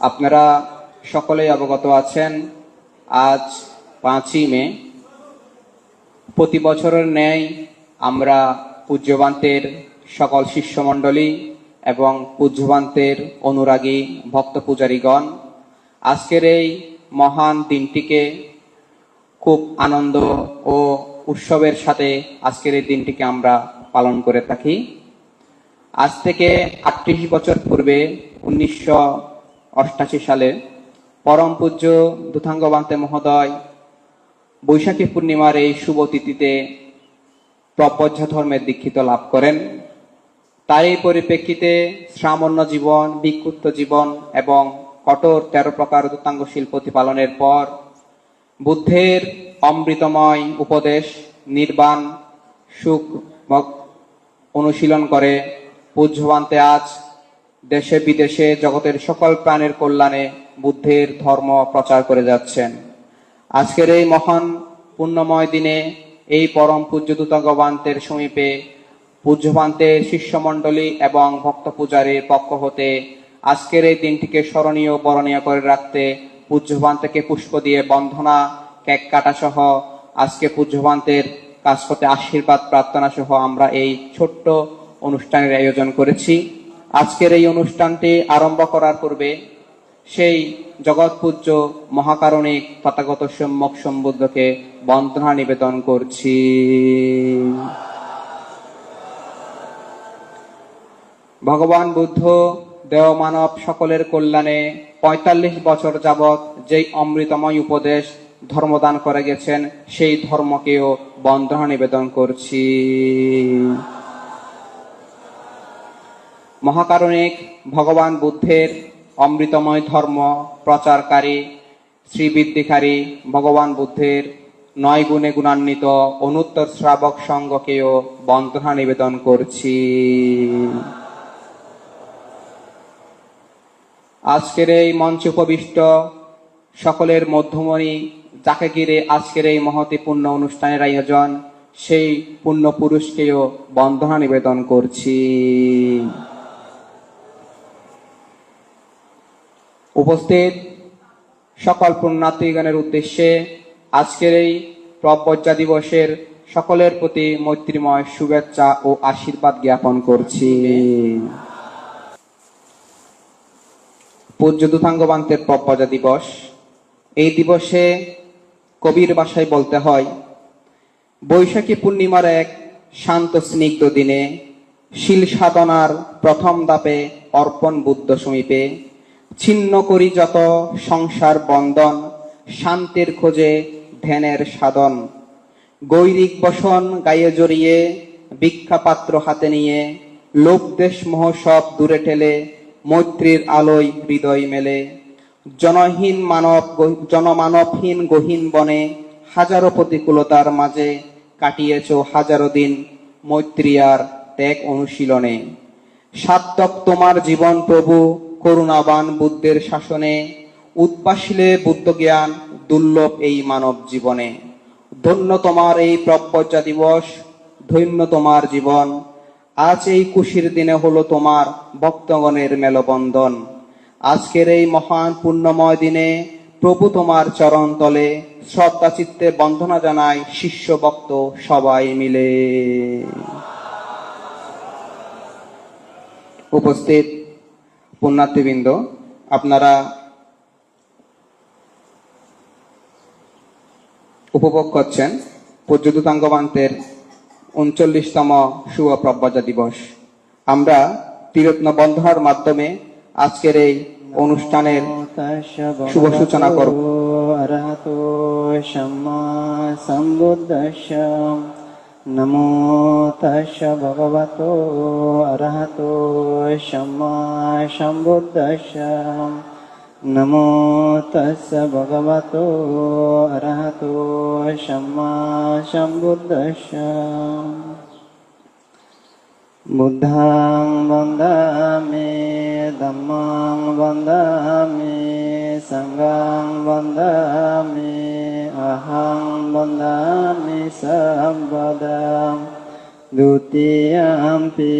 আপনারা সকলেই অবগত আছেন, আজ 5ই মে। প্রতি বছরের ন্যায় আমরা পূজ্যবান্তের সকল শিষ্যমণ্ডলী এবং পূজ্যবান্তের অনুরাগী ভক্ত পূজারীগণ আজকের এই মহান দিনটিকে খুব আনন্দ ও উৎসবের সাথে আজকের এই দিনটিকে আমরা পালন করে থাকি। আজ থেকে 38 বছর পূর্বে 1988 সালে পরম পূজ্য দুথাঙ্গ বান্তে মহোদয় বৈশাখী পূর্ণিমার এই শুভ তিথিতে প্রপঞ্চ ধর্মের দীক্ষিত লাভ করেন। তার এই পরিপ্রেক্ষিতে শ্রামণ্য জীবন, বিক্ষুব্ধ জীবন এবং কঠোর 13 প্রকার দুতাঙ্গশীল প্রতিপালনের পর বুদ্ধের অমৃতময় উপদেশ নির্বাণ সুখ অনুশীলন করে পূজ্যবান্তে আজ দেশে বিদেশে জগতের সকল প্রাণের কল্যাণে বুদ্ধের ধর্ম প্রচার করে যাচ্ছেন। আজকের এই মহান পুণ্যময় দিনে এই পরম পূজ্য দুতাঙ্গবান্তের সমীপে পূজ্যবান্তের শিষ্যমণ্ডলী এবং ভক্ত পূজারীর পক্ষ হতে আজকের এই দিনটিকে স্মরণীয় বরণীয় করে রাখতে পূজ্যবান্তেকে পুষ্প দিয়ে বন্ধনা, কেক কাটা সহ আজকে পূজ্যবান্তের কাছ হতে আশীর্বাদ প্রার্থনা সহ আমরা এই ছোট্ট অনুষ্ঠানের আয়োজন করেছি। আজকের এই অনুষ্ঠানটি আরম্ভ করার পূর্বে সেই জগৎ পূজ্য মহাকারণিক তথাগত সম্যক সম্বুদ্ধকে বন্দনা নিবেদন করছি। ভগবান বুদ্ধ দেবমানব সকলের কল্যাণে 45 বছর যাবৎ যেই অমৃতময় উপদেশ ধর্মদান করে গেছেন সেই ধর্মকেও বন্দনা নিবেদন করছি। মহাকারণিক ভগবান বুদ্ধের অমৃতময় ধর্ম প্রচারকারী শ্রীবৃদ্ধিকারী ভগবান বুদ্ধের 9 গুণে গুণান্বিত অনুত্তর শ্রাবক সংঘকেও বন্দনা নিবেদন করছি। আজকের এই মঞ্চ উপবিষ্ট সকলের মধ্যমণি যাকে ঘিরে আজকের এই মহতি পুণ্য অনুষ্ঠানের আয়োজন সেই পুণ্য পুরুষকেও বন্দনা নিবেদন করছি। উপস্থিত সকল পুণ্যার্থীগণের উদ্দেশ্যে আজকের এই প্রপঞ্চা দিবসের সকলের প্রতি মৈত্রীময় শুভেচ্ছা ও আশীর্বাদ জ্ঞাপন করছি। পূজ্য দুথাঙ্গবান্তের প্রপঞ্চা দিবস, এই দিবসে কবির ভাষায় বলতে হয়, বৈশাখী পূর্ণিমার এক শান্ত স্নিগ্ধ দিনে শীল সাধনার প্রথম ধাপে অর্পণ বুদ্ধ সমীপে ছিন্ন করি যত সংসার বন্ধন, শান্তির খোঁজে ধ্যানের সাধন। গৈরিক বসন গায়ে জড়িয়ে ভিক্ষা পাত্র হাতে নিয়ে লোভ দেশ মোহ সব দূরে ঠেলে মৈত্রীর আলোয় হৃদয় মেলে। জনমানবহীন গহীন বনে হাজারো প্রতিকূলতার মাঝে কাটিয়েছ হাজারো দিন মৈত্রী আর ত্যাগ অনুশীলনে। সার্থক তোমার জীবন প্রভু করুণাবান বুদ্ধের শাসনে, উদ্ভাসিলে বুদ্ধ জ্ঞান দুর্লভ এই মানব জীবনে। ধন্য তোমার এই প্রপঞ্চা দিবস, ধন্য তোমার জীবন, আজ এই খুশির দিনে হলো তোমার ভক্তগণের মেলবন্ধন। আজকের এই মহান পুণ্যময় দিনে প্রভু তোমার চরণ তলে শ্রদ্ধা চিত্তে বন্দনা জানায় শিষ্য ভক্ত সবাই মিলে। উপস্থিত পুণ্যার্থীবৃন্দ, আপনারা উপভোগ করছেন পূজ্য দুথাঙ্গবান্তের 39তম শুভ প্রপঞ্চা দিবস। আমরা ত্রিরত্ন বন্ধনার মাধ্যমে আজকের এই অনুষ্ঠানের শুভ সূচনা করব। অরহতো সম্মা সম্বুদ্ধস্য নমো তস্য ভগবতো অরহতো সম্মা সম্বুদ্ধস্য নমো তস্য ভগবতো অরহতো সম্মা সম্বুদ্ধস্য। বুদ্ধং বন্দামি ধম্মং বন্দামি সংঘং বন্দামি অহং বন্দামি সর্বদা। Dutiyampi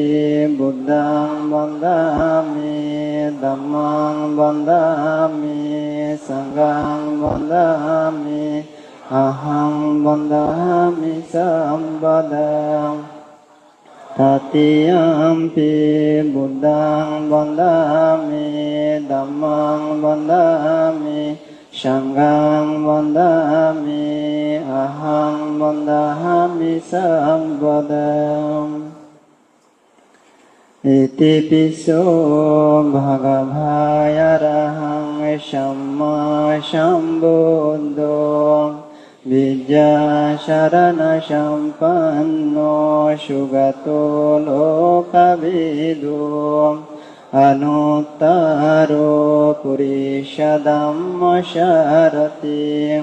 Buddhang bandhami Dhammang bandhami Sanghang bandhami Aham bandhami sambadang Tatiyampi Buddhang bandhami Dhammang bandhami Sanghang bandhami Aham bandhami sambadam Iti piso bhagavayarahang samma sambuddho Vijja sarana sampanno sugato lokavidu Anuttaro purisha dhamma sharati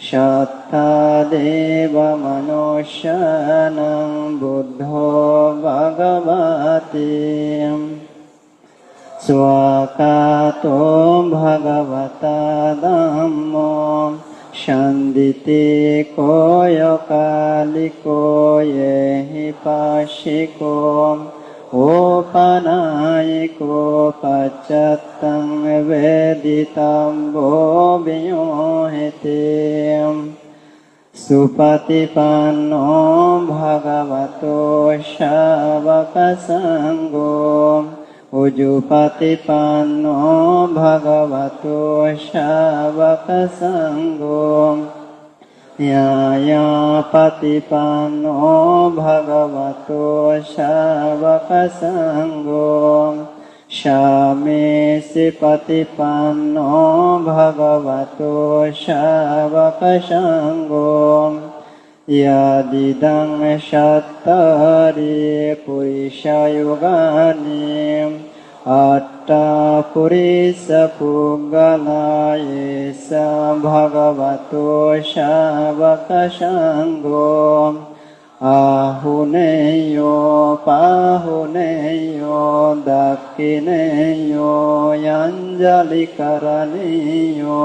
Shatta deva manusyanang buddho bhagavati Swakato bhagavata dhammo Shanditi koyo kaliko yehi pashiko Opanayiko paccatang veditambo vinyohiti Supatipanno bhagavato shavaka sangho Ujupatipanno bhagavato shavaka sangho Yaya patipanno bhagavato shavaka sangho Shamesi patipanno bhagavato shavaka sangho Yadidang shattari purisha yugani Atta purisa puggala yesa bhagavato shavaka sangho Ahuneyo pahuneyo dakkineyo yanjali karaniyo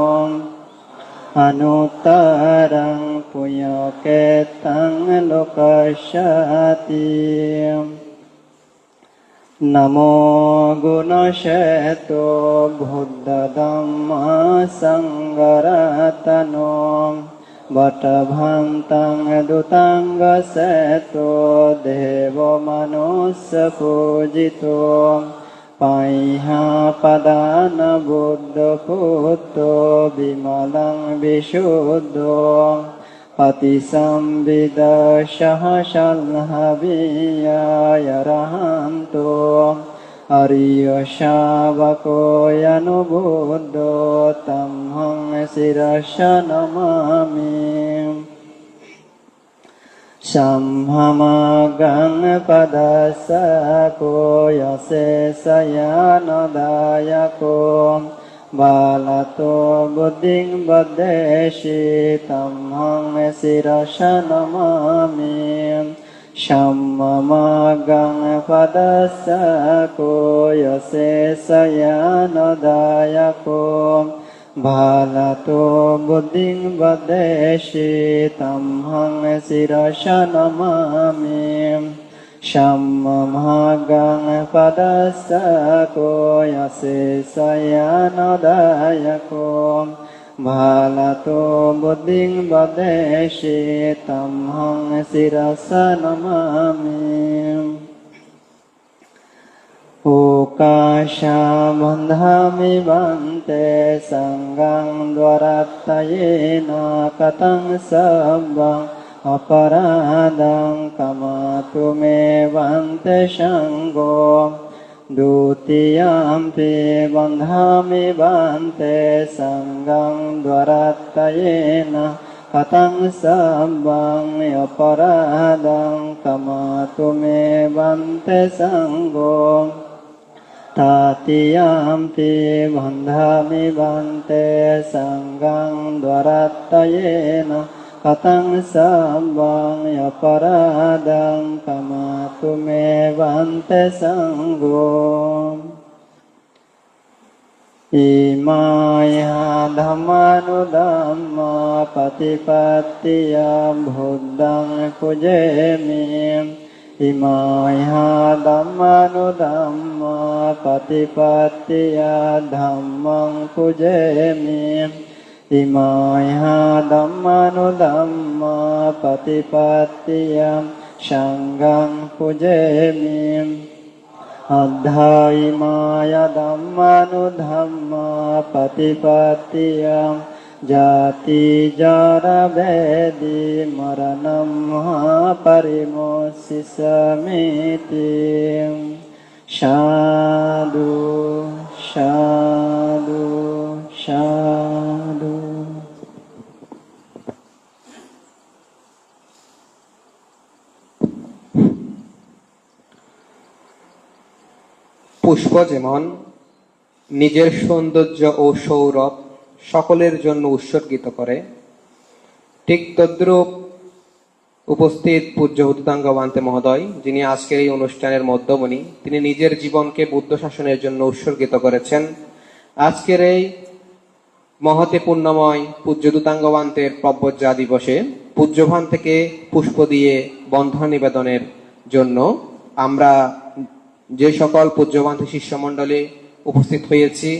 Anuttarang punyaketang lokasyati Namo gunasheto buddha dhamma sangharatano Bhattabhantang dutanga seto devo manussa pujito Paiha padana buddha putto bimalang vishuddho Patisambhida sahashalhaviya yarahanto Ariya shavako yanubuddho tamhang sirasya namami Samhamagang padasako yase sayanodayako Balato buddhing badeshi tamhang sirasya namami Shammamagang padasako yase sayanodayako Balato buddhing badeshi tamhang sirasya namami Shammamagang padasako yase sayanodayako Balato buddhing badeshi tamhang sirasa namami Ukasha bandhami bante sangang dwarattayena katang sabbang aparadang kamatu me bante shanggo Dutiyampi bandhami bante sangang dwarattayena katang sabbang aparadang kamatu me bante sanggo Tatiyampi bandhami bante sangang dwarattayena katang sabbang aparadang kamatu me bante sanggo Imaya dhammanudhamma patipattiya buddhang pujemi Imaya dhammanu dhamma patipattiya dhammang pujemi. Imaya dhammanu dhamma patipattiya sanghang pujemi. Addha imaya dhammanu dhamma patipattiya jati jara vedi maranam parimossisamiti. Sadhu, sadhu, sadhu. পুষ্প যেমন নিজের সৌন্দর্য ও সৌরভ সকলের জন্য উৎসর্গিত করে, ঠিক তদ্রূপ উপস্থিত পূজ্য হুতুতাঙ্গ বান্তে মহোদয়, যিনি আজকের এই অনুষ্ঠানের মধ্যমণি, তিনি নিজের জীবনকে বুদ্ধ শাসনের জন্য উৎসর্গিত করেছেন। আজকের এই মহতে পুণ্যময় পূজ্য দূতাঙ্গ বান্তের প্রব্রজ্জা দিবসে পূজ্যভান থেকে পুষ্প দিয়ে বন্ধন নিবেদনের জন্য আমরা যে সকল পূজ্যবান্তে শিষ্যমণ্ডলী উপস্থিত হয়েছি,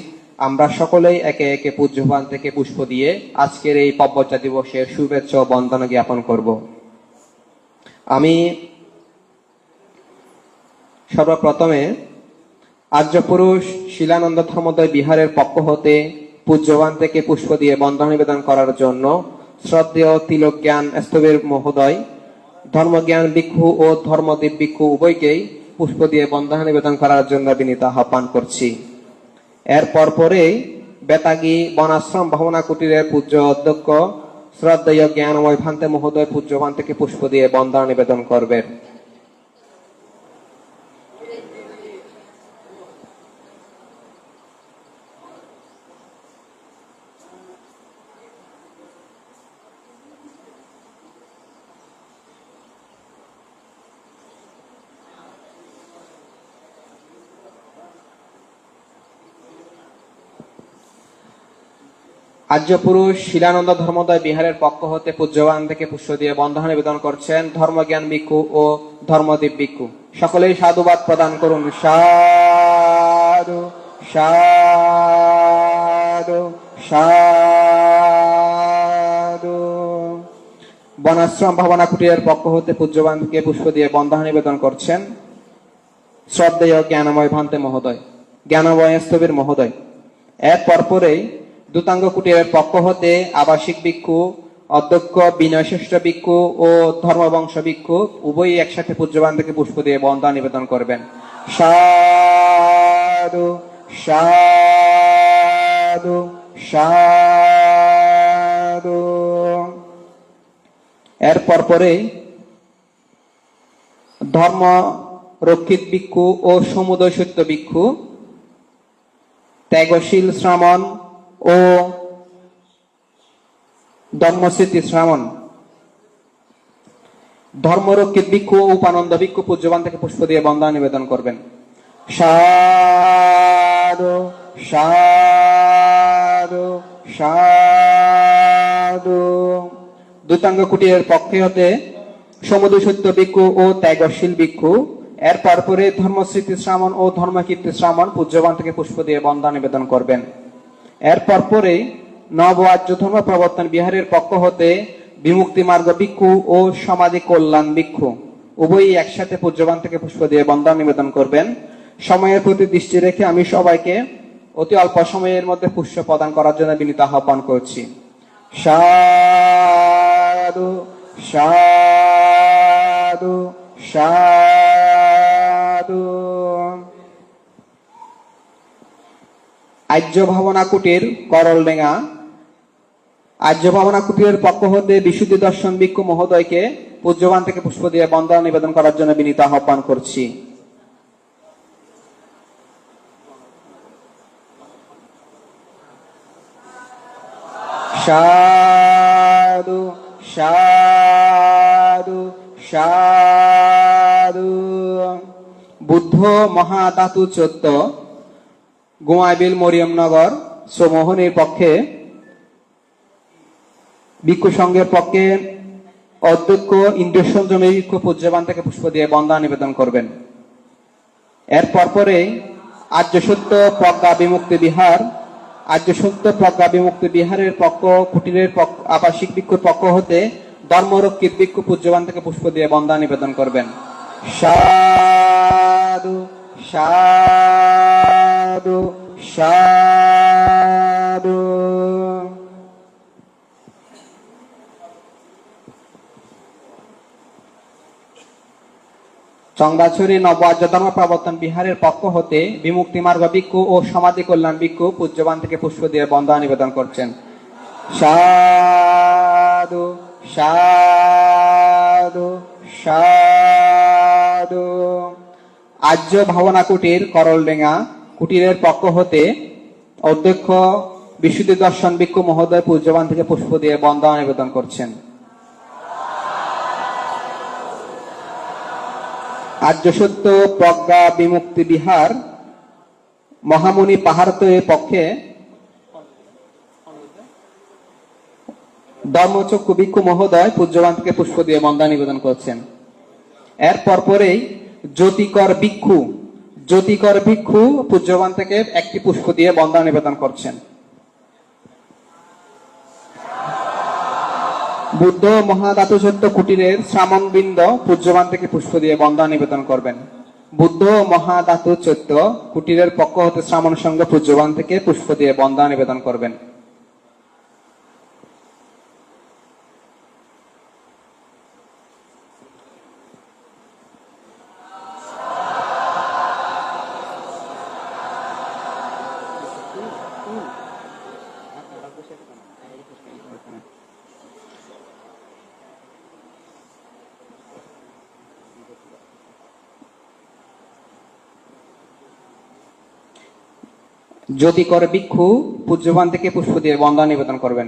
আমরা সকলেই একে একে পূজ্যবান থেকে পুষ্প দিয়ে আজকের এই প্রব্রজ্জা দিবসের শুভেচ্ছা ও বন্দনা জ্ঞাপন করব। আমি সর্বপ্রথমে আর্যপুরুষ শিলানন্দ ধর্মোদয় বিহারের পক্ষ হতে পূজ্যবান থেকে পুষ্প দিয়ে বন্দনা নিবেদন করার জন্য শ্রদ্ধেয় তিলকজ্ঞান স্থবির মহোদয়, ধর্মজ্ঞান ভিক্ষু ও ধর্মদীপ ভিক্ষু উভয়কেই পুষ্প দিয়ে বন্দনা নিবেদন করার জন্য বিনীত আহ্বান করছি। এরপর পরেই বেতাগী বনাশ্রম ভাবনা কুটিরের পূজ্য অধ্যক্ষ শ্রদ্ধেয় জ্ঞানময় ভান্তে মহোদয় পূজ্যবান থেকে পুষ্প দিয়ে বন্দনা নিবেদন করবেন। আর্যপুরুষ শিলানন্দ ধর্মোদয় বিহারের পক্ষ হতে পূজ্যবান থেকে পুষ্প দিয়ে বন্দনা নিবেদন করছেন ধর্মজ্ঞান ভিক্ষু ও ধর্মদীপ ভিক্ষু। সকলেই সাধুবাদ প্রদান করুন। সাধু, সাধু, সাধু। বনাশ্রম ভাবনা কুটিরের পক্ষ হতে পূজ্যবান থেকে পুষ্প দিয়ে বন্দনা নিবেদন করছেন শ্রদ্ধেয় জ্ঞানময় ভান্তে মহোদয়, জ্ঞানময় স্থবির মহোদয়। এর পরপরেই দূতাঙ্গ কুটিরের পক্ষ হতে আবাসিক ভিক্ষু অধ্যক্ষ বিনয় শ্রেষ্ঠ ভিক্ষু ও ধর্মবংশ ভিক্ষু উভয়ই একসাথে পূজ্যবান থেকে পুষ্প দিয়ে বন্দনা নিবেদন করবেন। সাধু, সাধু, সাধু। এর পরপরেই ধর্ম রক্ষিত ভিক্ষু ও সমুদয় সত্য ভিক্ষু, ত্যাগশীল শ্রামণ ও ধর্মস্মৃতি শ্রামণ, ধর্মরক্ষিত ভিক্ষু ও উপানন্দ ভিক্ষু পূজ্যবান থেকে পুষ্প দিয়ে বন্দনা নিবেদন করবেন। সাধু, সাধু, সাধু। দূতাঙ্গ কুটিরের পক্ষে হতে সমুদয় সত্য ভিক্ষু ও ত্যাগশীল ভিক্ষু, এর পরপরে ধর্মস্মৃতি শ্রামণ ও ধর্মকীর্তি শ্রামণ পূজ্যবান থেকে পুষ্প দিয়ে বন্দনা নিবেদন করবেন। এর পরপরে নব আর্য ধর্ম প্রবর্তন বিহারের পক্ষ হতে বিমুক্তি মার্গ ভিক্ষু ও সমাধি কল্যাণ ভিক্ষু উভয়ই একসাথে পূজ্যবান থেকে পুষ্প দিয়ে বন্দনা নিবেদন করবেন। সময়ের প্রতি দৃষ্টি রেখে আমি সবাইকে অতি অল্প সময়ের মধ্যে পুষ্প প্রদান করার জন্য বিনীত আহ্বান করছি। সাধু, সাধু, সাধু। আর্য ভাবনা কুটির করলডেঙ্গা, আর্য ভাবনা কুটিরের পক্ষ হতে বিশুদ্ধি দর্শন ভিক্ষু মহোদয়কে পূজ্যবান থেকে পুষ্প দিয়ে বন্দনা নিবেদন করার জন্য বিনীত আহ্বান করছি। সাধু, সাধু, সাধু। বুদ্ধ মহাধাতু চোদ্দ গোয়াইবিল মরিয়মনগর সমোহনীর পক্ষে ভিক্ষু সংঘের পক্ষে অধ্যক্ষ ইন্দ্রসেন জমির পূজ্যবান থেকে পুষ্প দিয়ে বন্দনা নিবেদন করবেন। এর পরপরে আর্যসত্য প্রজ্ঞা বিমুক্তি বিহার, আর্যসত্য প্রজ্ঞা বিমুক্তি বিহারের পক্ষ, কুটিরের আবাসিক ভিক্ষুর পক্ষ হতে ধর্মরক্ষিত ভিক্ষু পূজ্যবান থেকে পুষ্প দিয়ে বন্দনা নিবেদন করবেন। সাধু সাধু সাধু। চন্দাছড়ি নব আর্য ধর্ম প্রবর্তন বিহারের পক্ষ হতে বিমুক্তি মার্গ ভিক্ষু ও সমাধি কল্যাণ ভিক্ষু পূজ্যবান থেকে পুষ্প দিয়ে বন্দনা নিবেদন করছেন। সাধু সাধু সাধু। আর্য ভাবনা কুটির করলডেঙ্গা কুটিরের পক্ষ হতে অধ্যক্ষ বিশুদ্ধি দর্শন ভিক্ষু মহোদয় পূজ্যবান থেকে পুষ্প দিয়ে বন্দনা নিবেদন করছেন। আর্যসত্য প্রজ্ঞা বিমুক্তি বিহার মহামুনি পাহাড়তয়ের পক্ষে ধর্মচক্ষু ভিক্ষু মহোদয় পূজ্যবান থেকে পুষ্প দিয়ে বন্দনা নিবেদন করছেন। এর পরপরেই জ্যোতিকর ভিক্ষু পূজ্যবান থেকে একটি পুষ্প দিয়ে বন্দনা নিবেদন করছেন। বুদ্ধ মহাধাতুচৈত্য কুটিরের শ্রামণবৃন্দ পূজ্যবান থেকে পুষ্প দিয়ে বন্দনা নিবেদন করবেন। বুদ্ধ মহাধাতুচৈত্য কুটিরের পক্ষ হতে শ্রামণ সংঘ পূজ্যবান থেকে পুষ্প দিয়ে বন্দনা নিবেদন করবেন। জ্যোতিকর ভিক্ষু পূজ্যবান থেকে পুষ্প দিয়ে বন্দনা নিবেদন করবেন।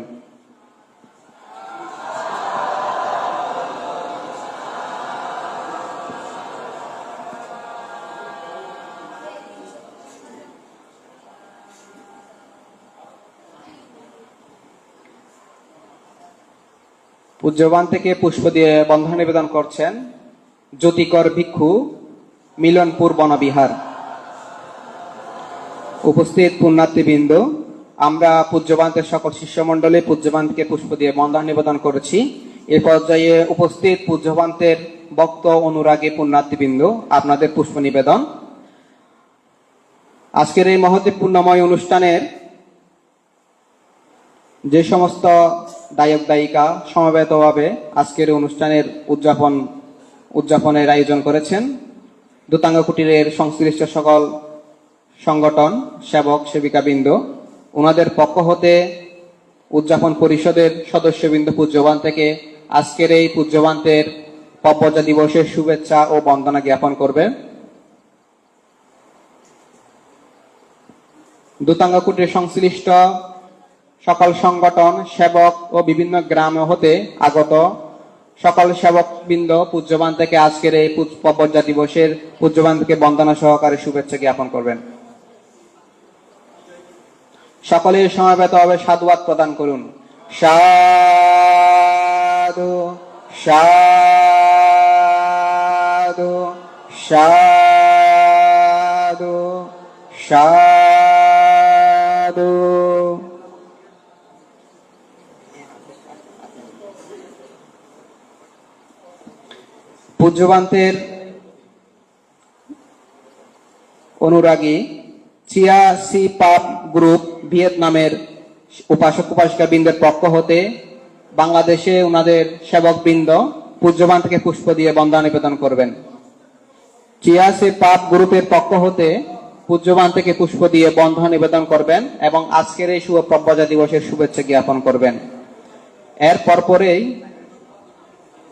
পূজ্যবান থেকে পুষ্প দিয়ে বন্দনা নিবেদন করছেন জ্যোতিকর ভিক্ষু মিলনপুর বনবিহার। উপস্থিত পুণ্যার্থীবৃন্দ, আমরা পূজ্যবান্তের সকল শিষ্যমণ্ডলী পূজ্যবানকে পুষ্প দিয়ে বন্দনা নিবেদন করেছি। এ পর্যায়ে উপস্থিত পূজ্যবান্তের ভক্ত অনুরাগী পুণ্যার্থীবৃন্দ, আপনাদের পুষ্প নিবেদন। আজকের এই মহতি পুণ্যময় অনুষ্ঠানের যে সমস্ত দায়ক দায়িকা সমবেতভাবে আজকের অনুষ্ঠানের উদযাপনের আয়োজন করেছেন, দূতাঙ্গ কুটিরের সংশ্লিষ্ট সকল সংগঠন, সেবক সেবিকাবৃন্দ, ওনাদের পক্ষ হতে উদযাপন পরিষদের সদস্যবৃন্দ পূজ্যবান থেকে আজকের এই পূজ্যবান্তের পববর্জা দিবসের শুভেচ্ছা ও বন্দনা জ্ঞাপন করবেন। দূতাঙ্গ কুটির সংশ্লিষ্ট সকল সংগঠন, সেবক ও বিভিন্ন গ্রাম হতে আগত সকল সেবকবৃন্দ পূজ্যবান থেকে আজকের এই পববর্জা দিবসের পূজ্যবান থেকে বন্দনা সহকারে শুভেচ্ছা জ্ঞাপন করবেন। সকলের সমবেতভাবে সাধুবাদ প্রদান করুন। সাধু সাধু সাধু সাধু। পূজ্যবান্তের অনুরাগী চিয়া সি পাপ গ্রুপ ভিয়েতনামের উপাসক উপাসিকা বৃন্দের পক্ষ হতে বাংলাদেশে ওনাদের সেবক বৃন্দ পূজ্যবান থেকে পুষ্প দিয়ে বন্দনা নিবেদন করবেন। চিয়া সি পাপ গ্রুপের পক্ষ হতে পূজ্যবান থেকে পুষ্প দিয়ে বন্দনা নিবেদন করবেন এবং আজকের এই শুভ পববর্জা দিবসের শুভেচ্ছা জ্ঞাপন করবেন। এর পরপরেই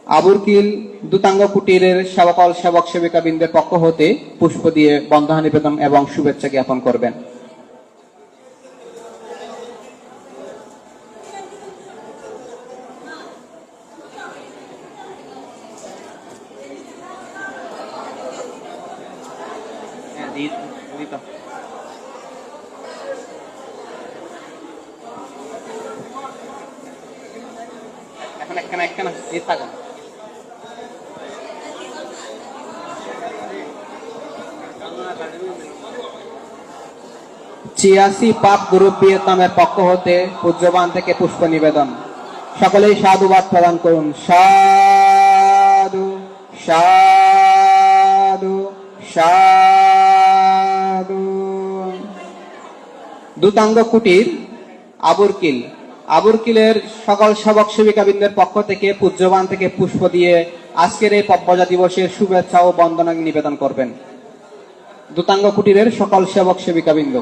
আবুরকিল দূতাঙ্গ কুটিরের সকল সেবক সেবিকা বৃন্দের পক্ষ হতে পুষ্প দিয়ে বন্দনা নিবেদন এবং শুভেচ্ছা জ্ঞাপন করবেন। এখন একখানা 86 পাপ গ্রুপ ভিয়েতনামের পক্ষ হতে পূজ্যবান থেকে পুষ্প নিবেদন। সকলেই সাধুবাদ প্রদান করুন। সাধু সাধু সাধু। দূতাঙ্গ কুটির আবুরকিলের সকল সেবক সেবিকাবৃন্দের পক্ষ থেকে পূজ্যবান থেকে পুষ্প দিয়ে আজকের এই পপ্পজা দিবসের শুভেচ্ছা ও বন্দনা নিবেদন করবেন। দূতাঙ্গ কুটিরের সকল সেবক সেবিকাবৃন্দ।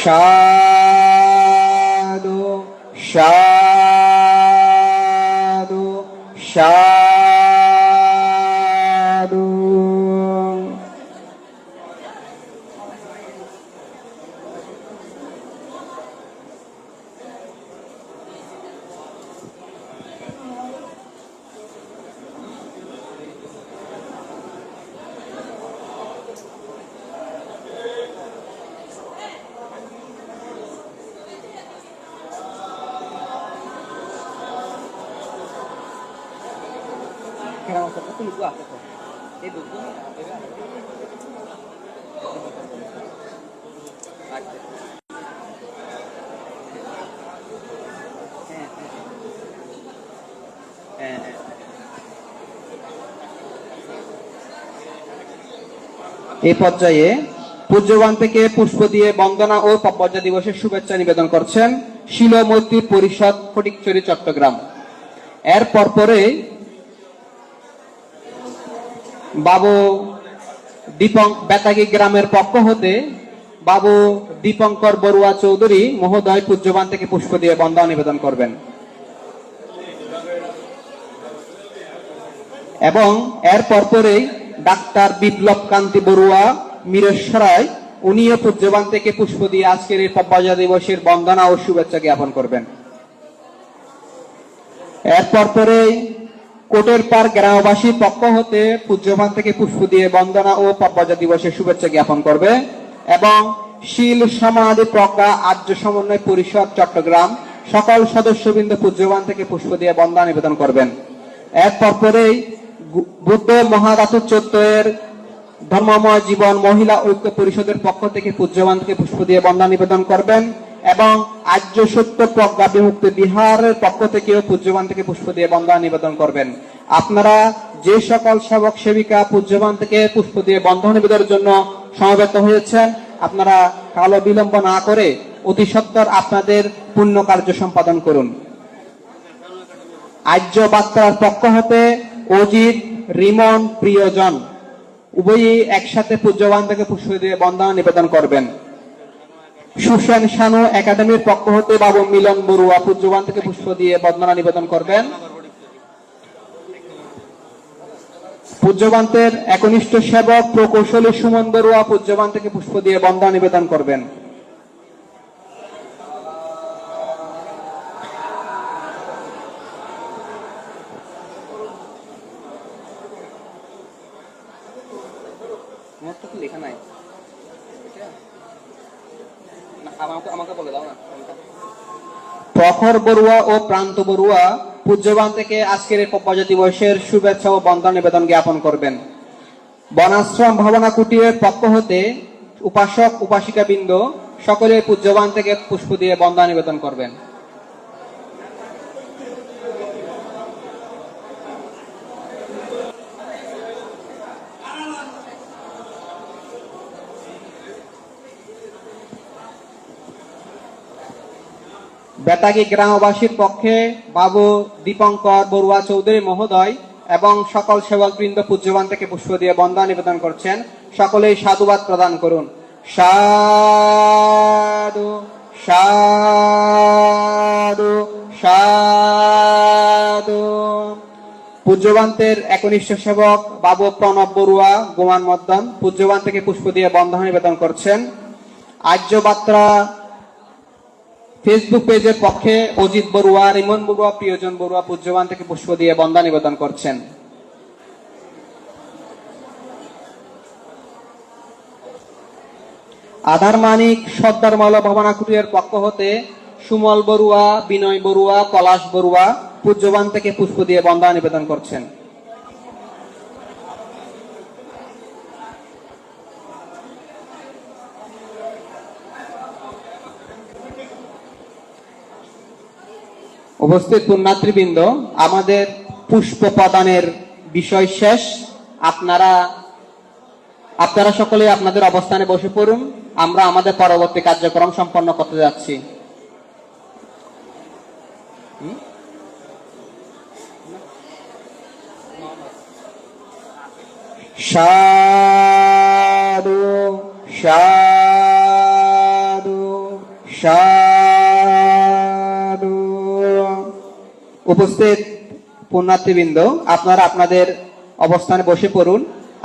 সাধু সাধু সাধু। এই পর্যায়ে পূজ্যবান থেকে পুষ্প দিয়ে বন্দনা ও পপ্পজা দিবসের শুভেচ্ছা নিবেদন করছেন শিল মৈত্রী পরিষদ ফটিকছড়ি চট্টগ্রাম। এর পরপরে বাবু বেতাগী গ্রামের পক্ষ হতে বাবু দীপঙ্কর বড়ুয়া চৌধুরী মহোদয় পূজ্যবান থেকে পুষ্প দিয়ে বন্দনা নিবেদন করবেন এবং এর পরপরেই ডাক্তার বিপ্লব কান্তি বড়ুয়া মিরেশ্বরায় উনিও পূজ্যবান থেকে পুষ্প দিয়ে আজকের এই পপ্পজা দিবসের বন্দনা ও শুভেচ্ছা জ্ঞাপন করবেন। এর পরপরেই কোটের পার গ্রামবাসীর পক্ষ হতে পূজ্যবান থেকে পুষ্প দিয়ে বন্দনা ও পপ্পজা দিবসের শুভেচ্ছা জ্ঞাপন করবে এবং শীল সমাধি প্রজ্ঞা আর্য সমন্বয় পরিষদ চট্টগ্রাম সকল সদস্যবৃন্দ পূজ্যবান থেকে পুষ্প দিয়ে বন্দনা নিবেদন করবেন। এর পরপরেই বুদ্ধ মহাদাত 14 এর ধর্মময় জীবন মহিলা ঐক্য পরিষদের পক্ষ থেকে পূজ্যবান থেকে পুষ্প দিয়ে বন্দনা নিবেদন করবেন এবং আর্য সত্য প্রজ্ঞা বিমুক্তি বিহারের পক্ষ থেকেও পূজ্যবান থেকে পুষ্প দিয়ে বন্দনা নিবেদন করবেন। আপনারা যে সকল সেবক সেবিকা পূজ্যবান থেকে পুষ্প দিয়ে বন্দনা নিবেদনের জন্য সমবেত হয়েছেন, আপনারা কালো বিলম্ব না করে অতি সত্বর আপনাদের পুণ্য কার্য সম্পাদন করুন। আর্য বার্তার পক্ষ হতে অজিত রিমন প্রিয়জন উভয়ই একসাথে পূজ্যবান থেকে পুষ্প দিয়ে বন্দনা নিবেদন করবেন। সুসেন শানু একাডেমির পক্ষ হতে বাবু মিলন বড়ুয়া পূজ্যবান থেকে পুষ্প দিয়ে বন্দনা নিবেদন করবেন। পূজ্যবান্তের একনিষ্ঠ সেবক প্রকৌশলী সুমন বড়ুয়া পূজ্যবান থেকে পুষ্প দিয়ে বন্দনা নিবেদন করবেন। লেখা নাই, আমাকে বলে দাও না। প্রখর বড়ুয়া ও প্রান্ত বড়ুয়া পূজ্যবান থেকে আজকের এই পপ্পজা দিবসের শুভেচ্ছা ও বন্দনা নিবেদন জ্ঞাপন করবেন। বনাশ্রম ভাবনা কুটিরের পক্ষ হতে উপাসক উপাসিকা বৃন্দ সকলে পূজ্যবান থেকে পুষ্প দিয়ে বন্দনা নিবেদন করবেন। বেতাগী গ্রামবাসীর পক্ষে বাবু দীপঙ্কর বড়ুয়া চৌধুরী মহোদয় এবং সকল সেবকবৃন্দ পূজ্যবান থেকে পুষ্প দিয়ে বন্দনা নিবেদন করছেন। সকলেই সাধুবাদ প্রদান করুন। সাধু সাধু সাধু। পূজ্যবান্তের একনিষ্ঠ সেবক বাবু প্রণব বড়ুয়া গোমান মদ্দন পূজ্যবান থেকে পুষ্প দিয়ে বন্দনা নিবেদন করছেন। আর্য বার্তা ফেসবুক পেজের পক্ষে অজিত বড়ুয়া, রিমন বড়ুয়া, প্রিয়জন বড়ুয়া পূজ্যবান থেকে পুষ্প দিয়ে বন্দা নিবেদন করছেন। আধার মানিক সর্দার মালা ভবনা কুটিরের পক্ষ হতে সুমল বড়ুয়া, বিনয় বড়ুয়া, পলাশ বড়ুয়া পূজ্যবান থেকে পুষ্প দিয়ে বন্দা নিবেদন করছেন। উপস্থিত পুণ্যার্থীবৃন্দ, আমাদের পুষ্প প্রদানের বিষয় শেষ। আপনারা সকলে আপনাদের অবস্থানে বসে পড়ুন। আমরা আমাদের পরবর্তী কার্যক্রম সম্পন্ন করতে যাচ্ছি। সাধু সাধু সাধু। উপস্থিত পুণ্যার্থীবৃন্দ, আপনারা আপনাদের অবস্থানে বসে পড়ুন।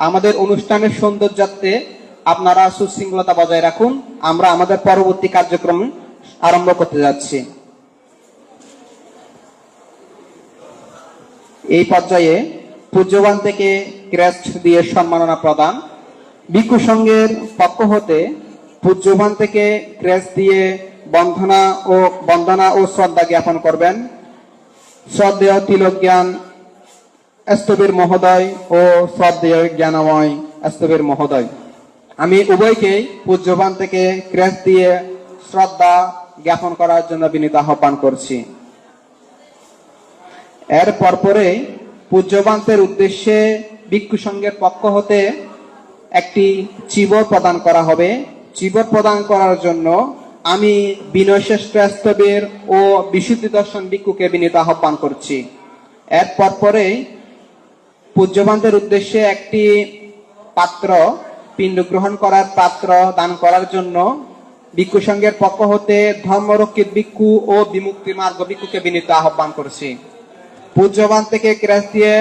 আমাদের অনুষ্ঠানের সৌন্দর্যার্থে আপনারা সুশৃঙ্খলতা বজায় রাখুন। আমরা আমাদের পরবর্তী কার্যক্রম আরম্ভ করতে যাচ্ছি। এই পর্যায়ে পূজ্যবান থেকে ক্রেস্ট দিয়ে সম্মাননা প্রদান। ভিক্ষু সংঘের পক্ষ হতে পূজ্যবান থেকে ক্রেস্ট দিয়ে বন্দনা ও শ্রদ্ধা জ্ঞাপন করবেন শ্রদ্ধেয় তিলক জ্ঞান স্থবির মহোদয় ও শ্রদ্ধেয় জ্ঞানময় স্থবির মহোদয়। আমি উভয়কেই পূজ্যবান থেকে ক্রেস্ট দিয়ে শ্রদ্ধা জ্ঞাপন করার জন্য বিনীত আহ্বান করছি। এর পরপরে পূজ্যবান্তের উদ্দেশ্যে ভিক্ষু সংঘের পক্ষ হতে একটি চিবর প্রদান করা হবে। চিবর প্রদান করার জন্য আমি বিনয় শ্রেষ্ঠ স্থবির ও বিশুদ্ধি দর্শন ভিক্ষুকে বিনীত আহ্বান করছি। এর পরপরে পূজ্যবান্তের উদ্দেশ্যে একটি পাত্র, পিণ্ড গ্রহণ করার পাত্র দান করার জন্য ভিক্ষু সংঘের পক্ষ হতে ধর্মরক্ষিত ভিক্ষু ও বিমুক্তি মার্গ ভিক্ষুকে বিনীত আহ্বান করছি। পূজ্যবান থেকে ক্রেস্ট দিয়ে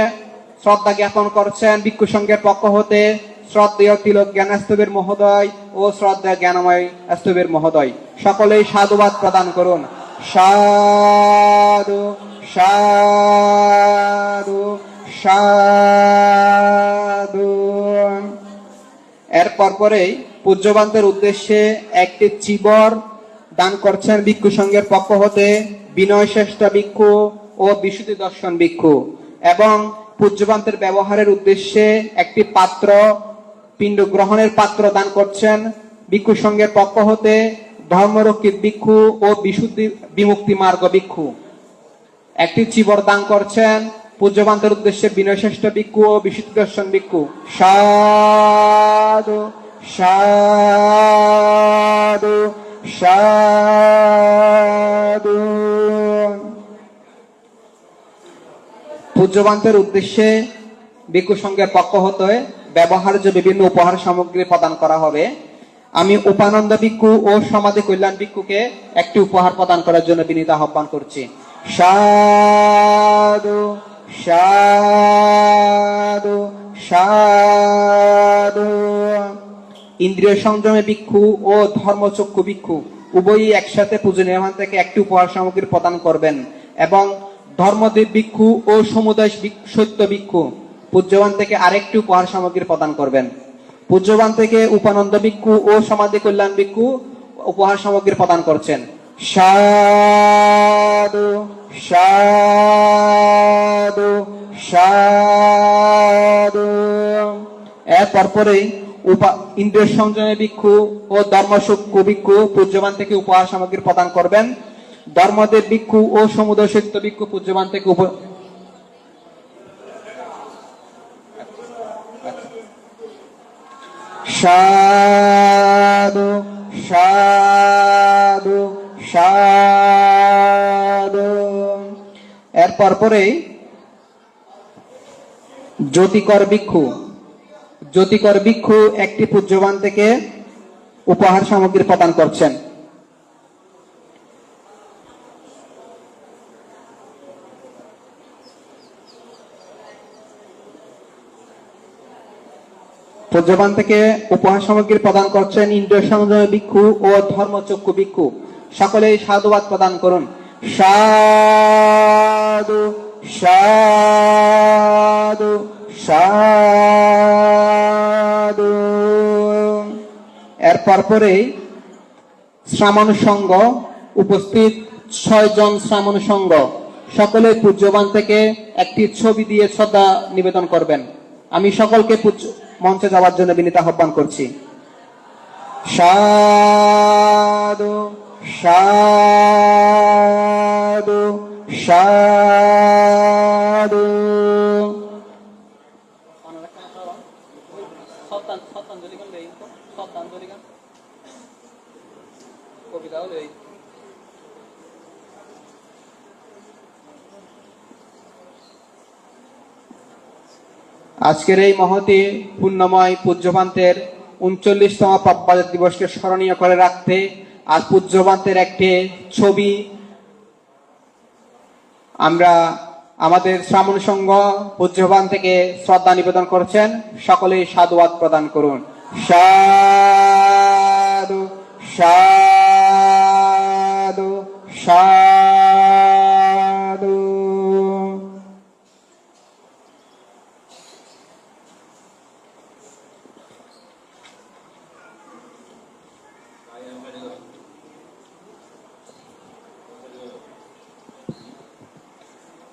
শ্রদ্ধা জ্ঞাপন করছেন ভিক্ষু সংঘের পক্ষ হতে শ্রদ্ধেয় তিলক জ্ঞান স্থবির মহোদয় ও শ্রদ্ধেয় জ্ঞানময় স্থবির মহোদয়। সকলেই সাধুবাদ প্রদান করুন। সাধু সাধু সাধু। এর পরপরেই পূজ্যবান্তের উদ্দেশ্যে একটি চিবর দান করছেন ভিক্ষু সংঘের পক্ষ হতে বিনয় শ্রেষ্ঠ ভিক্ষু ও বিশুদ্ধি দর্শন ভিক্ষু, এবং পূজ্যবান্তের ব্যবহারের উদ্দেশ্যে একটি পাত্র, পিণ্ড গ্রহণের পাত্র দান করছেন ভিক্ষু সংঘের পক্ষ হতে ধর্মরক্ষিত ভিক্ষু ও বিশুদ্ধি বিমুক্তি মার্গ ভিক্ষু। একটি চিবর দান করছেন পূজ্যবান্তের উদ্দেশ্যে বিনয় শ্রেষ্ঠ ভিক্ষু ও বিশুদ্ধি দর্শন ভিক্ষু। সাধু সাধু সাধু। পূজ্যবান্তের উদ্দেশ্যে ভিক্ষু সংঘের পক্ষ হতে ব্যবহার্য বিভিন্ন উপহার সামগ্রী প্রদান করা হবে। আমি উপানন্দ ভিক্ষু ও সমাধি কল্যাণ ভিক্ষুকে একটি উপহার প্রদান করার জন্য বিনীত আহ্বান করছি। সাধু সাধু সাধু। ইন্দ্রিয় সংযমে ভিক্ষু ও ধর্মচক্ষু ভিক্ষু উভয়ই একসাথে পূজনীয় থেকে একটি উপহার সামগ্রী প্রদান করবেন, এবং ধর্মদেব ভিক্ষু ও সমুদায় সত্য ভিক্ষু পূজ্যবান থেকে আরেকটি উপহার সামগ্রী প্রদান করবেন। পূজ্যবান থেকে উপানন্দ ভিক্ষু ও সমাধি কল্যাণ ভিক্ষু উপহার সামগ্রী প্রদান করছেন। সাধু সাধু সাধু। এর পরপরেই ইন্দ্রিয় সংযমে ভিক্ষু ও ধর্মচক্ষু ভিক্ষু পূজ্যবান থেকে উপহার সামগ্রী প্রদান করবেন। ধর্মদেব ভিক্ষু ও সমুদয় সত্য ভিক্ষু পূজ্যবান থেকে সাধু সাধু সাধু। এর পরপরেই জ্যোতিকর ভিক্ষু একটি পূজ্যবান থেকে উপহার সামগ্রী প্রদান করছেন। পূজ্যবান থেকে উপহার সামগ্রী প্রদান করছেন ইন্দ্রিয় সংযমী ভিক্ষু ও ধর্মচক্ষু ভিক্ষু সকলেই সাধুবাদ প্রদান করুন। সাধু সাধু সাধু। এর পরপরেই শ্রামণ সংঘ উপস্থিত 6 জন শ্রামণ সংঘ সকলে পূজ্যবান থেকে একটি ছবি দিয়ে শ্রদ্ধা নিবেদন করবেন। আমি সকলকে মঞ্চে যাওয়ার জন্য বিনীত আহ্বান করছি। সাধু সাধু সাধু। আজকের এই মহতি পুণ্যময় পূজ্যপান্তের 39তম প্রব্রজ দিবসকে স্মরণীয় করে রাখতে আজ পূজ্যপান্তের একটি ছবি আমরা আমাদের শ্রামণ সংঘ পূজ্যপান থেকে শ্রদ্ধা নিবেদন করছেন। সকলেই সাধুবাদ প্রদান করুন। সাধু সাধু সাধু।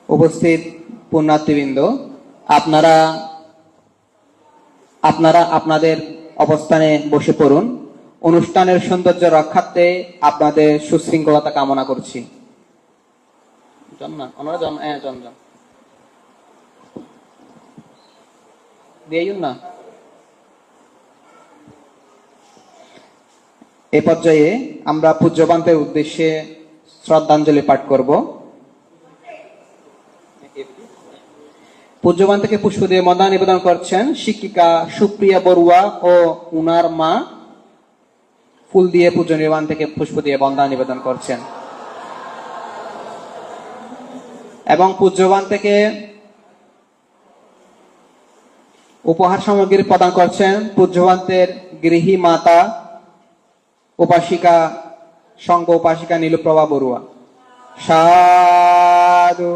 উপস্থিত পুণ্যার্থীবৃন্দ, আপনারা আপনাদের অবস্থানে বসে পড়ুন। অনুষ্ঠানের সৌন্দর্য রক্ষার্থে আপনাদের সুশৃঙ্খলতা কামনা করছি। এ পর্যায়ে আমরা পূজ্যপান্তের উদ্দেশ্যে শ্রদ্ধাঞ্জলি পাঠ করব। পূজ্যপান থেকে পুষ্প দিয়ে মদা নিবেদন করছেন শিক্ষিকা সুপ্রিয়া বড়ুয়া ও উনার মা। ফুল দিয়ে পূজ্য নির্বাণ থেকে পুষ্প দিয়ে বন্দা নিবেদন করছেন এবং পূজ্যবান থেকে উপহার সামগ্রী প্রদান করছেন পূজ্যবান্তের গৃহী মাতা উপাসিকা সংঘ উপাসিকা নীলপ্রভা বড়ুয়া। সাধু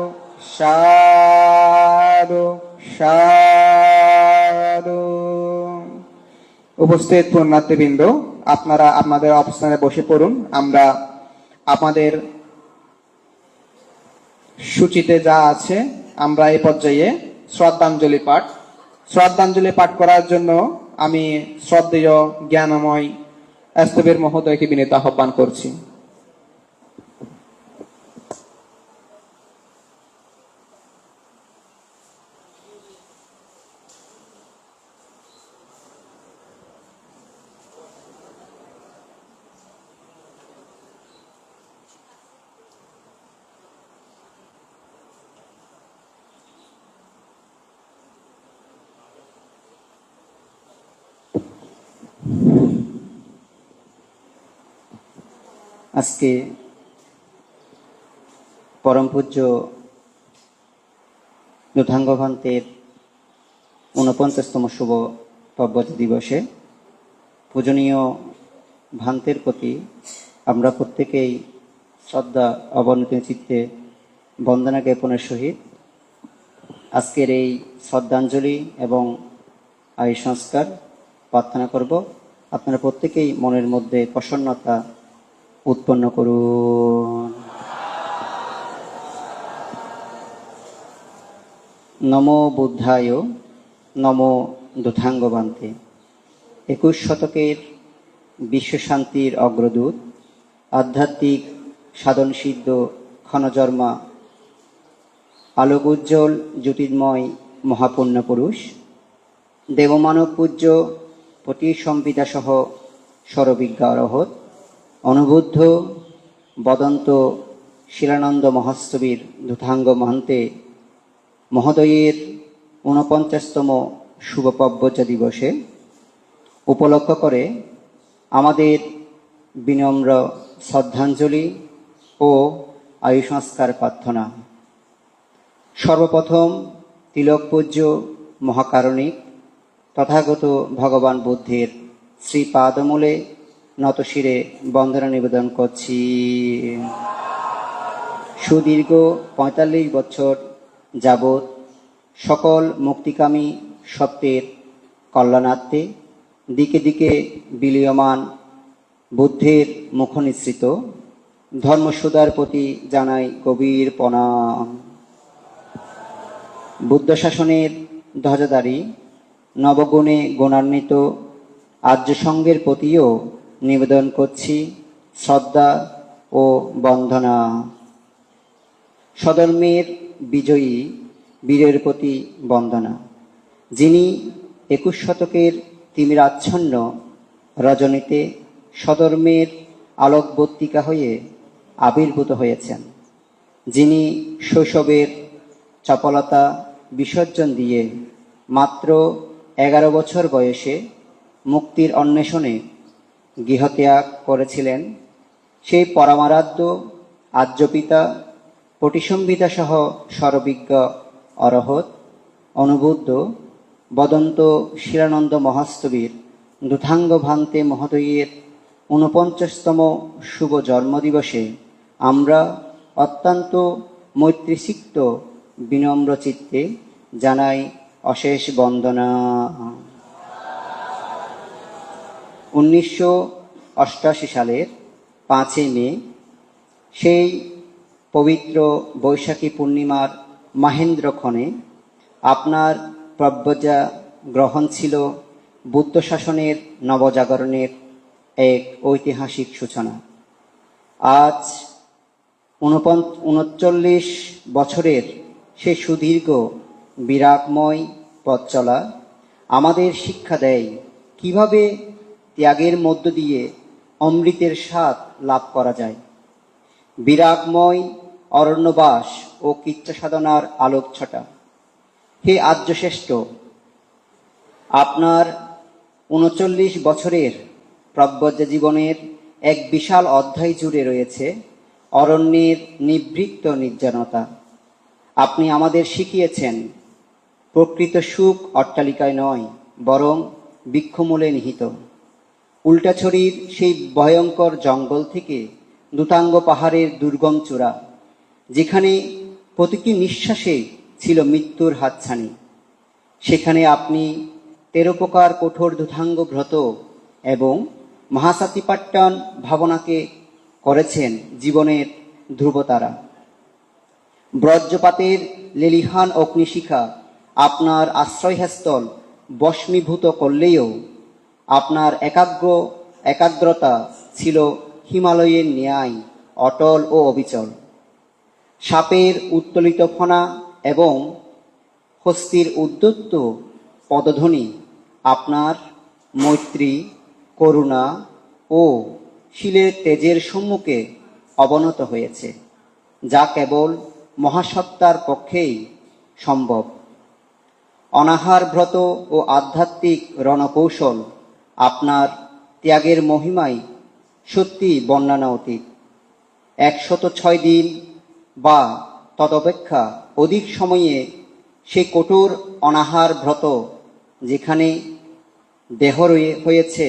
সাধু সাধু। উপস্থিত পুণ্যার্থীবৃন্দ, আপনারা আপনাদের অবস্থানে বসে পড়ুন। আমরা আমাদের সূচিতে যা আছে আমরা এই পর্যায়ে শ্রদ্ধাঞ্জলি পাঠ করার জন্য আমি শ্রদ্ধেয় জ্ঞানময় স্তবের মহোদয়কে বিনীত আহ্বান করছি। আজকে পরম পূজ্য দুধাঙ্গ ভান্তের 49তম শুভ প্রব্রজ দিবসে পূজনীয় ভান্তের প্রতি আমরা প্রত্যেকেই শ্রদ্ধা অবনত চিত্তে বন্দনা জ্ঞাপনের সহিত আজকের এই শ্রদ্ধাঞ্জলি এবং আয় সংস্কার প্রার্থনা করব। আপনারা প্রত্যেকেই মনের মধ্যে প্রসন্নতা উৎপন্ন করুন। নমো বুদ্ধায় নমো দুধাঙ্গ ভান্তে। 21 শতকের বিশ্বশান্তির অগ্রদূত, আধ্যাত্মিক সাধন সিদ্ধ ক্ষণজন্মা আলোক উজ্জ্বল জ্যোতির্ময় মহাপুণ্য পুরুষ দেবমানব পূজ্য পতি সংবিদা সহ সরবিজ্ঞা রহত অনুবুদ্ধ বদন্ত শিলানন্দ মহাস্তবীর দুধাঙ্গ মহান্তে মহোদয়ের 49তম শুভ প্রব্রজ দিবসে উপলক্ষ করে আমাদের বিনম্র শ্রদ্ধাঞ্জলি ও আয়ু সংস্কার প্রার্থনা। সর্বপ্রথম তিলক পূজ্য মহাকারণিক তথাগত ভগবান বুদ্ধের শ্রীপাদমূলে নতশিরে বন্দনা নিবেদন করছি। সুদীর্ঘ ৪৫ বছর যাবৎ সকল মুক্তিকামী সত্যের কল্যাণার্থে দিকে দিকে বিলীয়মান বুদ্ধের মুখনিসৃত ধর্মসুধার প্রতি জানাই গভীর প্রণাম। বুদ্ধ শাসনের ধ্বজাধারী নবগুণে গুণান্বিত আর্য সঙ্ঘের প্রতিও নিবেদন করছি শ্রদ্ধা ও বন্দনা। সধর্মের বিজয়ী বীরের প্রতি বন্দনা, যিনি ২১ শতকের তিমিরাচ্ছন্ন রজনীতে সধর্মের আলোকবর্তিকা হয়ে আবির্ভূত হয়েছেন, যিনি শৈশবের চপলতা বিসর্জন দিয়ে মাত্র ১১ বছর বয়সে মুক্তির অন্বেষণে গৃহত্যাগ করেছিলেন। সেই পরমারাধ্য আর্যপিতা পটিসংহিতা সহ সর্ববিজ্ঞ অরহৎ অনুবুদ্ধ বদন্ত শিরানন্দ মহাস্তবীর দুথাঙ্গ ভান্তে মহোদয়ের ৪৯তম শুভ জন্মদিবসে আমরা অত্যন্ত মৈত্রীসিক্ত বিনম্র চিত্তে জানাই অশেষ বন্দনা। ১৯৮৮ সালের ৫ই মে সেই পবিত্র বৈশাখী পূর্ণিমার মাহেন্দ্রক্ষণে আপনার প্রব্রজা গ্রহণ ছিল বুদ্ধ শাসনের নবজাগরণের এক ঐতিহাসিক সূচনা। আজ ৩৯ বছরের সে সুদীর্ঘ বিরাগময় পথ চলা আমাদের শিক্ষা দেয় কিভাবে ত্যাগের মধ্য দিয়ে অমৃতের স্বাদ লাভ করা যায়। বিরাগময় অরণ্যবাস ও কীর্ত সাধনার আলোকছটা। হে আর্যশ্রেষ্ঠ, আপনার ৩৯ বছরের প্রব্রজ জীবনের এক বিশাল অধ্যায় জুড়ে রয়েছে অরণ্যের নিবৃত্ত নির্জনতা। আপনি আমাদের শিখিয়েছেন প্রকৃত সুখ অট্টালিকায় নয়, বরং বৃক্ষমূলে নিহিত। উল্টাছড়ির সেই ভয়ঙ্কর জঙ্গল থেকে দুতাঙ্গ পাহাড়ের দুর্গম চূড়া, যেখানে প্রতিটি নিঃশ্বাসে ছিল মৃত্যুর হাতছানি, সেখানে আপনি ১৩ প্রকার কঠোর দুতাঙ্গ ব্রত এবং মহাসাতিপাট্টান ভাবনাকে করেছেন জীবনের ধ্রুবতারা। বজ্রপাতের লেলিহান অগ্নিশিখা আপনার আশ্রয়স্থল বস্মীভূত করলেও আপনার একাগ্রতা ছিল হিমালয়ের ন্যায় অটল ও অবিচল। সাপের উত্তোলিত ফণা এবং হস্তির উদ্যত পদধ্বনি আপনার মৈত্রী, করুণা ও শিলের তেজের সম্মুখে অবনত হয়েছে, যা কেবল মহাসত্তার পক্ষেই সম্ভব। অনাহার ব্রত ও আধ্যাত্মিক রণকৌশল আপনার ত্যাগের মহিমায় সত্যি বর্ণনা অতীত। ১০৬ দিন বা তদপেক্ষা অধিক সময়ে সেই কঠোর অনাহার ব্রত, যেখানে দেহ হয়েছে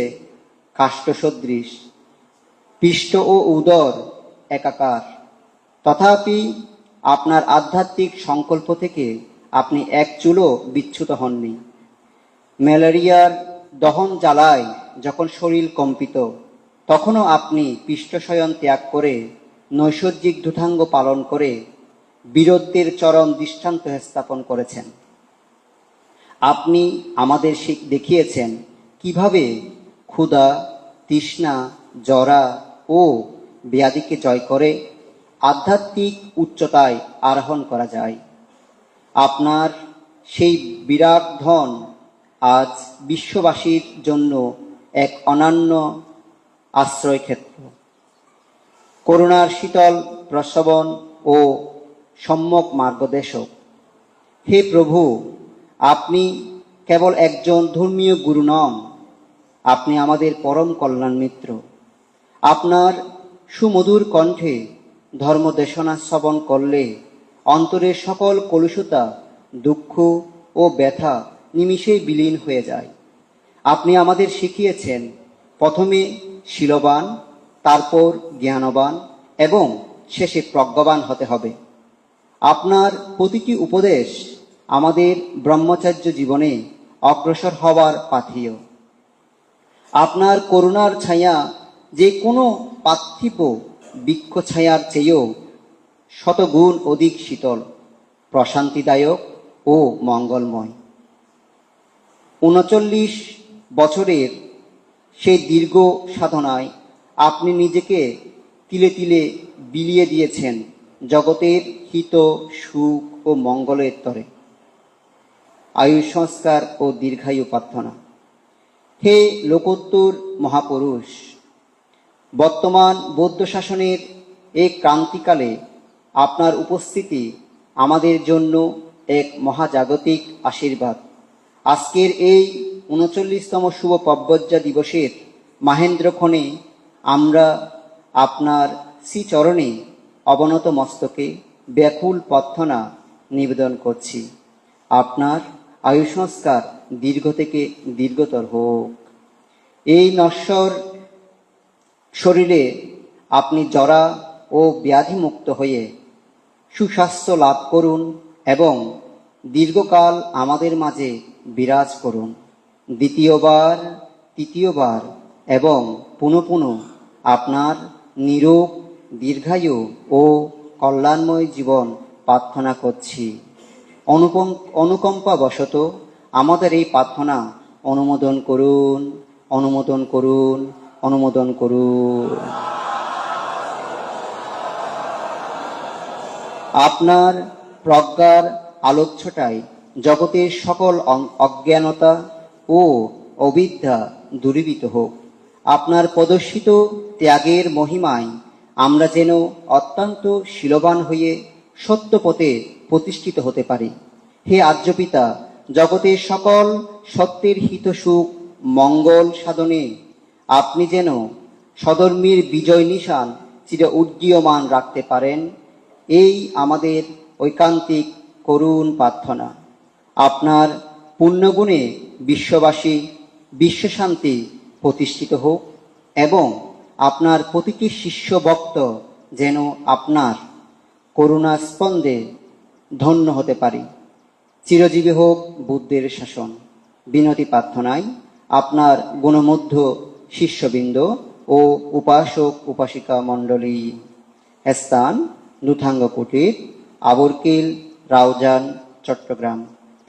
কাষ্ঠসদৃশ, পৃষ্ঠ ও উদর একাকার, তথাপি আপনার আধ্যাত্মিক সংকল্প থেকে আপনি এক চুলও বিচ্যুত হননি। ম্যালেরিয়ার দহন জ্বালায় যখন শরীর কম্পিত, তখনও আপনি পৃষ্ঠশয়ন ত্যাগ করে নৈসর্গিক দুতাঙ্গ পালন করে বীরত্বের চরম দৃষ্টান্ত স্থাপন করেছেন। আপনি আমাদের দেখিয়েছেন কিভাবে ক্ষুধা, তৃষ্ণা, জরা ও ব্যাধিকে জয় করে আধ্যাত্মিক উচ্চতায় আরোহণ করা যায়। আপনার সেই বিরাট ধন আজ বিশ্ববাসীর জন্য এক অনন্য আশ্রয়ক্ষেত্র, করুণার শীতল প্রসবন ও সম্যক মার্গদর্শক। হে প্রভু, আপনি কেবল একজন ধর্মীয় গুরু নন, আপনি আমাদের পরম কল্যাণ মিত্র। আপনার সুমধুর কণ্ঠে ধর্মদেশনা শ্রবণ করলে অন্তরের সকল কলুষতা, দুঃখ ও ব্যথা নিমিষেই বিলীন হয়ে যায়। আপনি আমাদের শিখিয়েছেন প্রথমে শীলবান, তারপর জ্ঞানবান এবং শেষে প্রজ্ঞাবান হতে হবে। আপনার প্রতিটি উপদেশ আমাদের ব্রহ্মচর্য জীবনে অগ্রসর হওয়ার পাথেয়। আপনার করুণার ছায়া যে কোনো পার্থিব বৃক্ষ ছায়ার চেয়েও শতগুণ অধিক শীতল, প্রশান্তিদায়ক ও মঙ্গলময়। ৩৯ বছরের সেই দীর্ঘ সাধনায় আপনি নিজেকে তিলে তিলে বিলিয়ে দিয়েছেন জগতের হিত, সুখ ও মঙ্গলের তরে। আয়ু সংস্কার ও দীর্ঘায়ু প্রার্থনা। হে লোকোত্তর মহাপুরুষ, বর্তমান বৌদ্ধ শাসনের এই ক্রান্তিকালে আপনার উপস্থিতি আমাদের জন্য এক মহাজাগতিক আশীর্বাদ। আজকের এই ৩৯তম শুভ পব্বজ্জা দিবসের মাহেন্দ্রক্ষণে আমরা আপনার শ্রীচরণে অবনত মস্তকে ব্যাকুল প্রার্থনা নিবেদন করছি। আপনার আয়ু সংস্কার দীর্ঘ থেকে দীর্ঘতর হোক। এই নশ্বর শরীরে আপনি জরা ও ব্যাধিমুক্ত হয়ে সুস্বাস্থ্য লাভ করুন এবং দীর্ঘকাল আমাদের মাঝে বিরাজ করুন। দ্বিতীয়বার, তৃতীয়বার এবং পুনঃ পুনঃ আপনার নিরোগ, দীর্ঘায়ু ও কল্যাণময় জীবন প্রার্থনা করছি। অনুকম্পাবশত আমাদের এই প্রার্থনা অনুমোদন করুন, অনুমোদন করুন, অনুমোদন করুন। আপনার প্রজ্ঞার আলোচ্যটায় জগতের সকল অজ্ঞানতা ও অবিদ্যা দূরীভূত হোক। আপনার প্রদর্শিত ত্যাগের মহিমায় আমরা যেন অত্যন্ত শীলবান হয়ে সত্য পথে প্রতিষ্ঠিত হতে পারি। হে আর্যপিতা, জগতের সকল সত্যের হিত, সুখ, মঙ্গল সাধনে আপনি যেন সধর্মীর বিজয় নিশান চির উড্ডীয়মান রাখতে পারেন, এই আমাদের ঐকান্তিক করুণ প্রার্থনা। আপনার পুণ্যগুণে বিশ্ববাসী বিশ্বশান্তি প্রতিষ্ঠিত হোক এবং আপনার প্রতিটি শিষ্য ভক্ত যেন আপনার করুণা স্পন্দে ধন্য হতে পারি। চিরজীবী হোক বুদ্ধের শাসন। বিনতি প্রার্থনায় আপনার গুণমধ্য শিষ্যবৃন্দ ও উপাসক উপাসিকা মণ্ডলী। স্থান দুথাঙ্গ কুটির, আবরকিল, রাউজান, চট্টগ্রাম।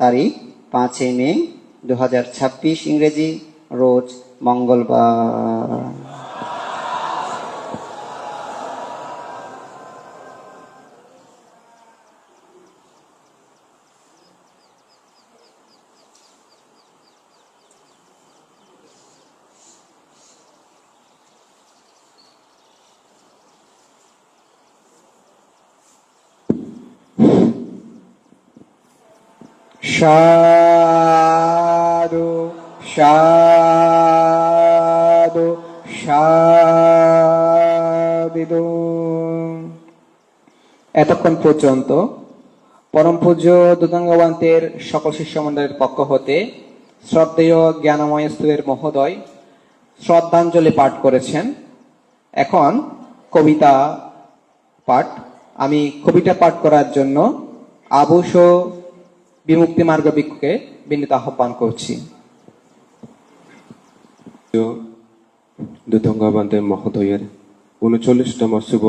তারিখ 5 মে 2026 ইংরেজি, রোজ মঙ্গলবার। সাধু সাধু সাধু। এতক্ষণ পর্যন্ত পরম পূজ্য দুতাঙ্গবান্তের সকল শিষ্যমণ্ডলের পক্ষ হতে শ্রদ্ধেয় জ্ঞানময় স্থূলের মহোদয় শ্রদ্ধাঞ্জলি পাঠ করেছেন। এখন কবিতা পাঠ। আমি কবিতা পাঠ করার জন্য আবুস বিমুক্তি মার্গ ভিক্ষুকে বিনীত আহ্বান করছি। দুতাঙ্গবান্তের মহোদয়ের ৩৯তম শুভ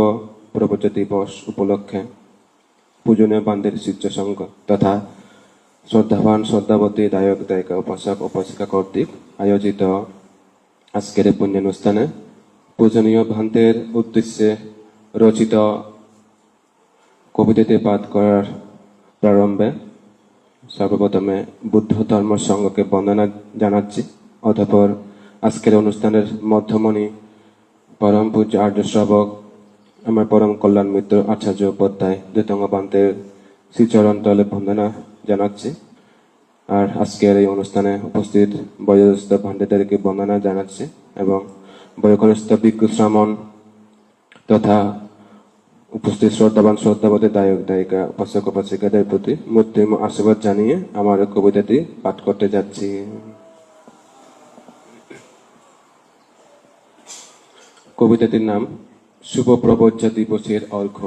প্রবচ দিবস উপলক্ষে পূজনীয় বান্দের শিষ্য সংঘ তথা শ্রদ্ধাবান শ্রদ্ধাবতী দায়ক দায়িকা উপাসক উপাসিকা কর্তৃক আয়োজিত আজকের পুণ্যানুষ্ঠানে পূজনীয় ভান্তের উদ্দেশ্যে রচিত কবিতাতে পাঠ করার প্রারম্ভে সর্বপ্রথমে বুদ্ধ ধর্ম সংঘকে বন্দনা জানাচ্ছি। অতঃপর আজকের অনুষ্ঠানের মধ্যমণি পরম পূজ্য আর্য শ্রাবক আমার পরম কল্যাণ মিত্র আচার্য উপাধ্যায় দুতাঙ্গবান্তের শ্রীচরণ তলে বন্দনা জানাচ্ছি। আর আজকের এই অনুষ্ঠানে উপস্থিত বয়োজ্যেষ্ঠ ভান্ডারীকে বন্দনা জানাচ্ছি এবং বয়োকনিষ্ঠ ভিক্ষু শ্রামণ তথা উপস্থিত শ্রদ্ধাবান শ্রদ্ধাবতী দায়ক দায়িকা উপাসক উপাসিকাদের প্রতি মূর্তিম আশীর্বাদ জানিয়ে আমার কবিতাটি পাঠ করতে যাচ্ছি। কবিতাটির নাম শুভ প্রবজ্জা দিবসের অর্ঘ্য।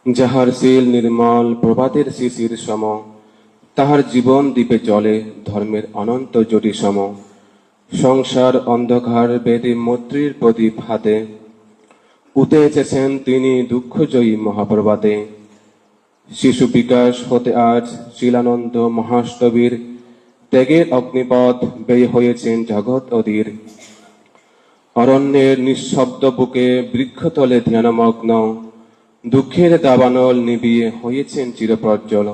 যাহার শীল নির্মল প্রভাতের শিশির সম, তাহার জীবন দ্বীপে জলে ধর্মের অনন্ত জ্যোতি সম। সংসার অন্ধকার বেদে মৈত্রীর প্রদীপ হাতে, উঠে এসেছেন তিনি দুঃখজয়ী মহাপ্রভাতে। শিশু বিকাশ হতে আজ শিলানন্দ মহাষ্টবীর, ত্যাগের অগ্নিপথ বেয়ে হয়েছেন জগৎ অধীর। অরণ্যের নিঃশব্দ বুকে বৃক্ষতলে ধ্যানমগ্ন, দুঃখের দাবানল নিবিয়ে হয়েছেন চিরপ্রজ্জ্বল।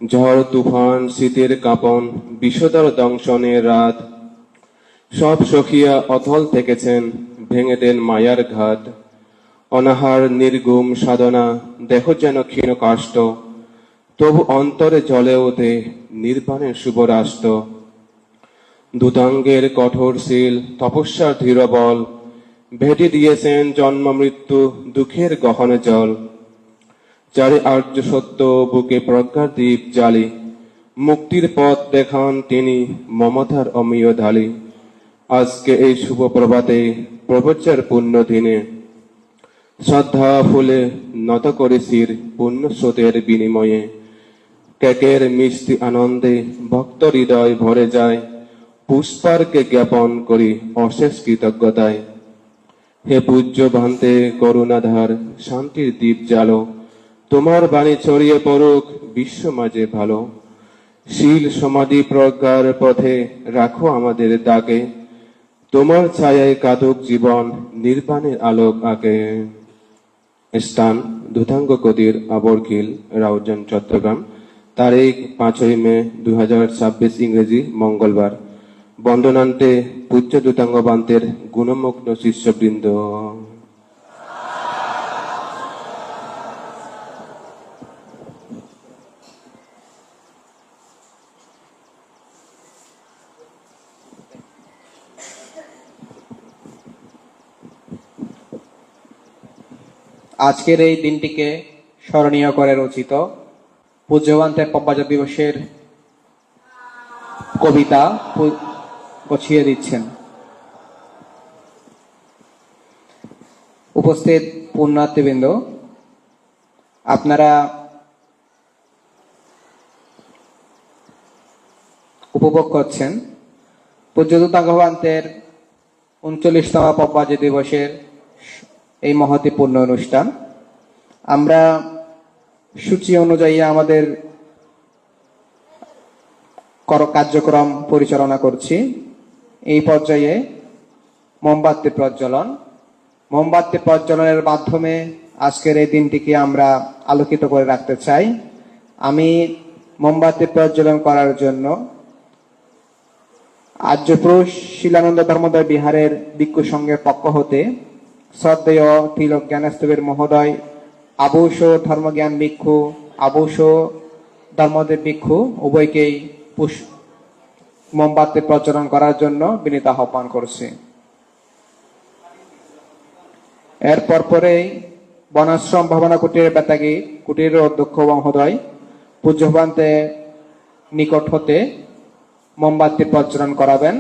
ঝড় তুফান শীতের কাঁপন বিষধর দংশনের রাত, সব সখিয়া অথল থেকেছেন ভেঙে দেন মায়ার ঘাট। অনাহার নির্গুম সাধনা দেহ যেন ক্ষীণ কাষ্ঠ, তবু অন্তরে জ্বলে ওঠে নির্বাণের শুভরাষ্ট্র। দুতাঙ্গের কঠোর শীল তপস্যার দৃঢ় বল, ভেটি দিয়েছেন জন্ম মৃত্যু দুঃখের গহন জল। চারি আর্য সত্য বুকে প্রজ্ঞার দ্বীপ জালি, মুক্তির পথ দেখান তিনি মমতার অমীয় ঢালি। আজকে এই শুভ প্রভাতে প্রবজ্জার পুণ্য দিনে, শ্রদ্ধা ফুলে নত করে শির পুণ্য স্রোতের বিনিময়ে। কেকের মিষ্টি আনন্দে ভক্ত হৃদয় ভরে যায়, পুষ্পার্কে জ্ঞাপন করি অশেষ কৃতজ্ঞতায়। হে পূজ্য ভান্তে করুণাধার শান্তির দ্বীপ জালো, তোমার বাণী ছড়িয়ে পড়ুক বিশ্ব মাঝে ভালো। শীল সমাধি প্রজ্ঞার পথে রাখো আমাদের ডাকে, তোমার ছায়ায় কাতুক জীবন নির্বাণের আলোক আঁকে। স্থান দুধাঙ্গ কদির আবরখিল, রাউজান, চট্টগ্রাম। তারিখ 5ই মে 2026 ইংরেজি মঙ্গলবার। বন্দনান্তে পূজ্য দুতাঙ্গ বান্তের গুণমগ্ন শিষ্যবৃন্দ। আজকের এই দিনটিকে স্মরণীয় করে রচিত পূজ্যবান্তের পব্বাজা দিবসের কবিতা গছিয়ে দিচ্ছেন উপস্থিত পুণ্যার্থীবৃন্দ। আপনারা উপভোগ করছেন পূজ্য দুতাঙ্গবান্তের 39তম পব্বাজা দিবসের এই মহত্বপূর্ণ অনুষ্ঠান। আমরা সূচি অনুযায়ী আমাদের কার্যক্রম পরিচালনা করছি। এই পর্যায়ে মোমবাতি প্রজ্বলন। মোমবাতি প্রজ্বলনের মাধ্যমে আজকের এই দিনটিকে আমরা আলোকিত করে রাখতে চাই। আমি মোমবাতি প্রজ্বলন করার জন্য আর্যপুরুষ শিলানন্দ ধর্মোদয় বিহারের ভিক্ষু সংঘের পক্ষ হতে শ্রদ্ধেয় তিলক জ্ঞানস্তবের মহোদয়, আবুষ ধর্মজ্ঞান ভিক্ষু, আবুষ ধর্মদেব ভিক্ষু উভয়কেই মোমবাতি প্রজ্বলন করার জন্য বিনীত আহ্বান করছি। এরপর পরেই বনাশ্রম ভাবনা কুটিরের বেতাগী কুটিরের অধ্যক্ষ মহোদয় পূজ্যবান্তে নিকট হতে মোমবাতি প্রজ্বলন করাবেন।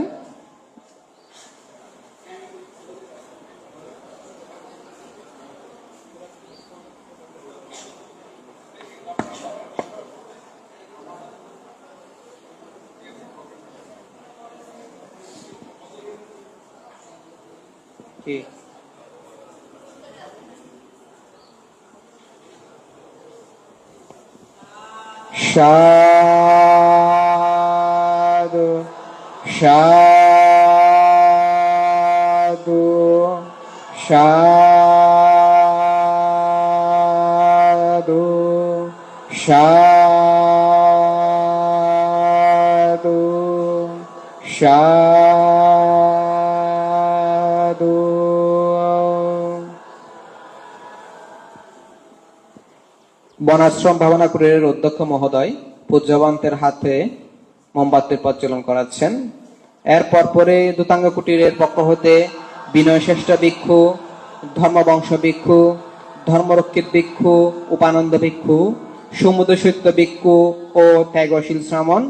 সাধু সাধু সাধু সাধু সাধু। বনাশ্রম ভাবনা কুটিরের অধ্যক্ষ মহোদয় পূজ্যবান্তের হাতে মোমবাতি প্রজ্বলন করাচ্ছেন। এরপর পরে দুতাঙ্গ কুটিরের পক্ষ হতে বিনয় শ্রেষ্ঠ ভিক্ষু, ধর্মবংশ ভিক্ষু, ধর্মরক্ষিত ভিক্ষু, উপানন্দ ভিক্ষু, সমুদ্র সত্য ভিক্ষু ও ত্যাগশীল শ্রাবণ,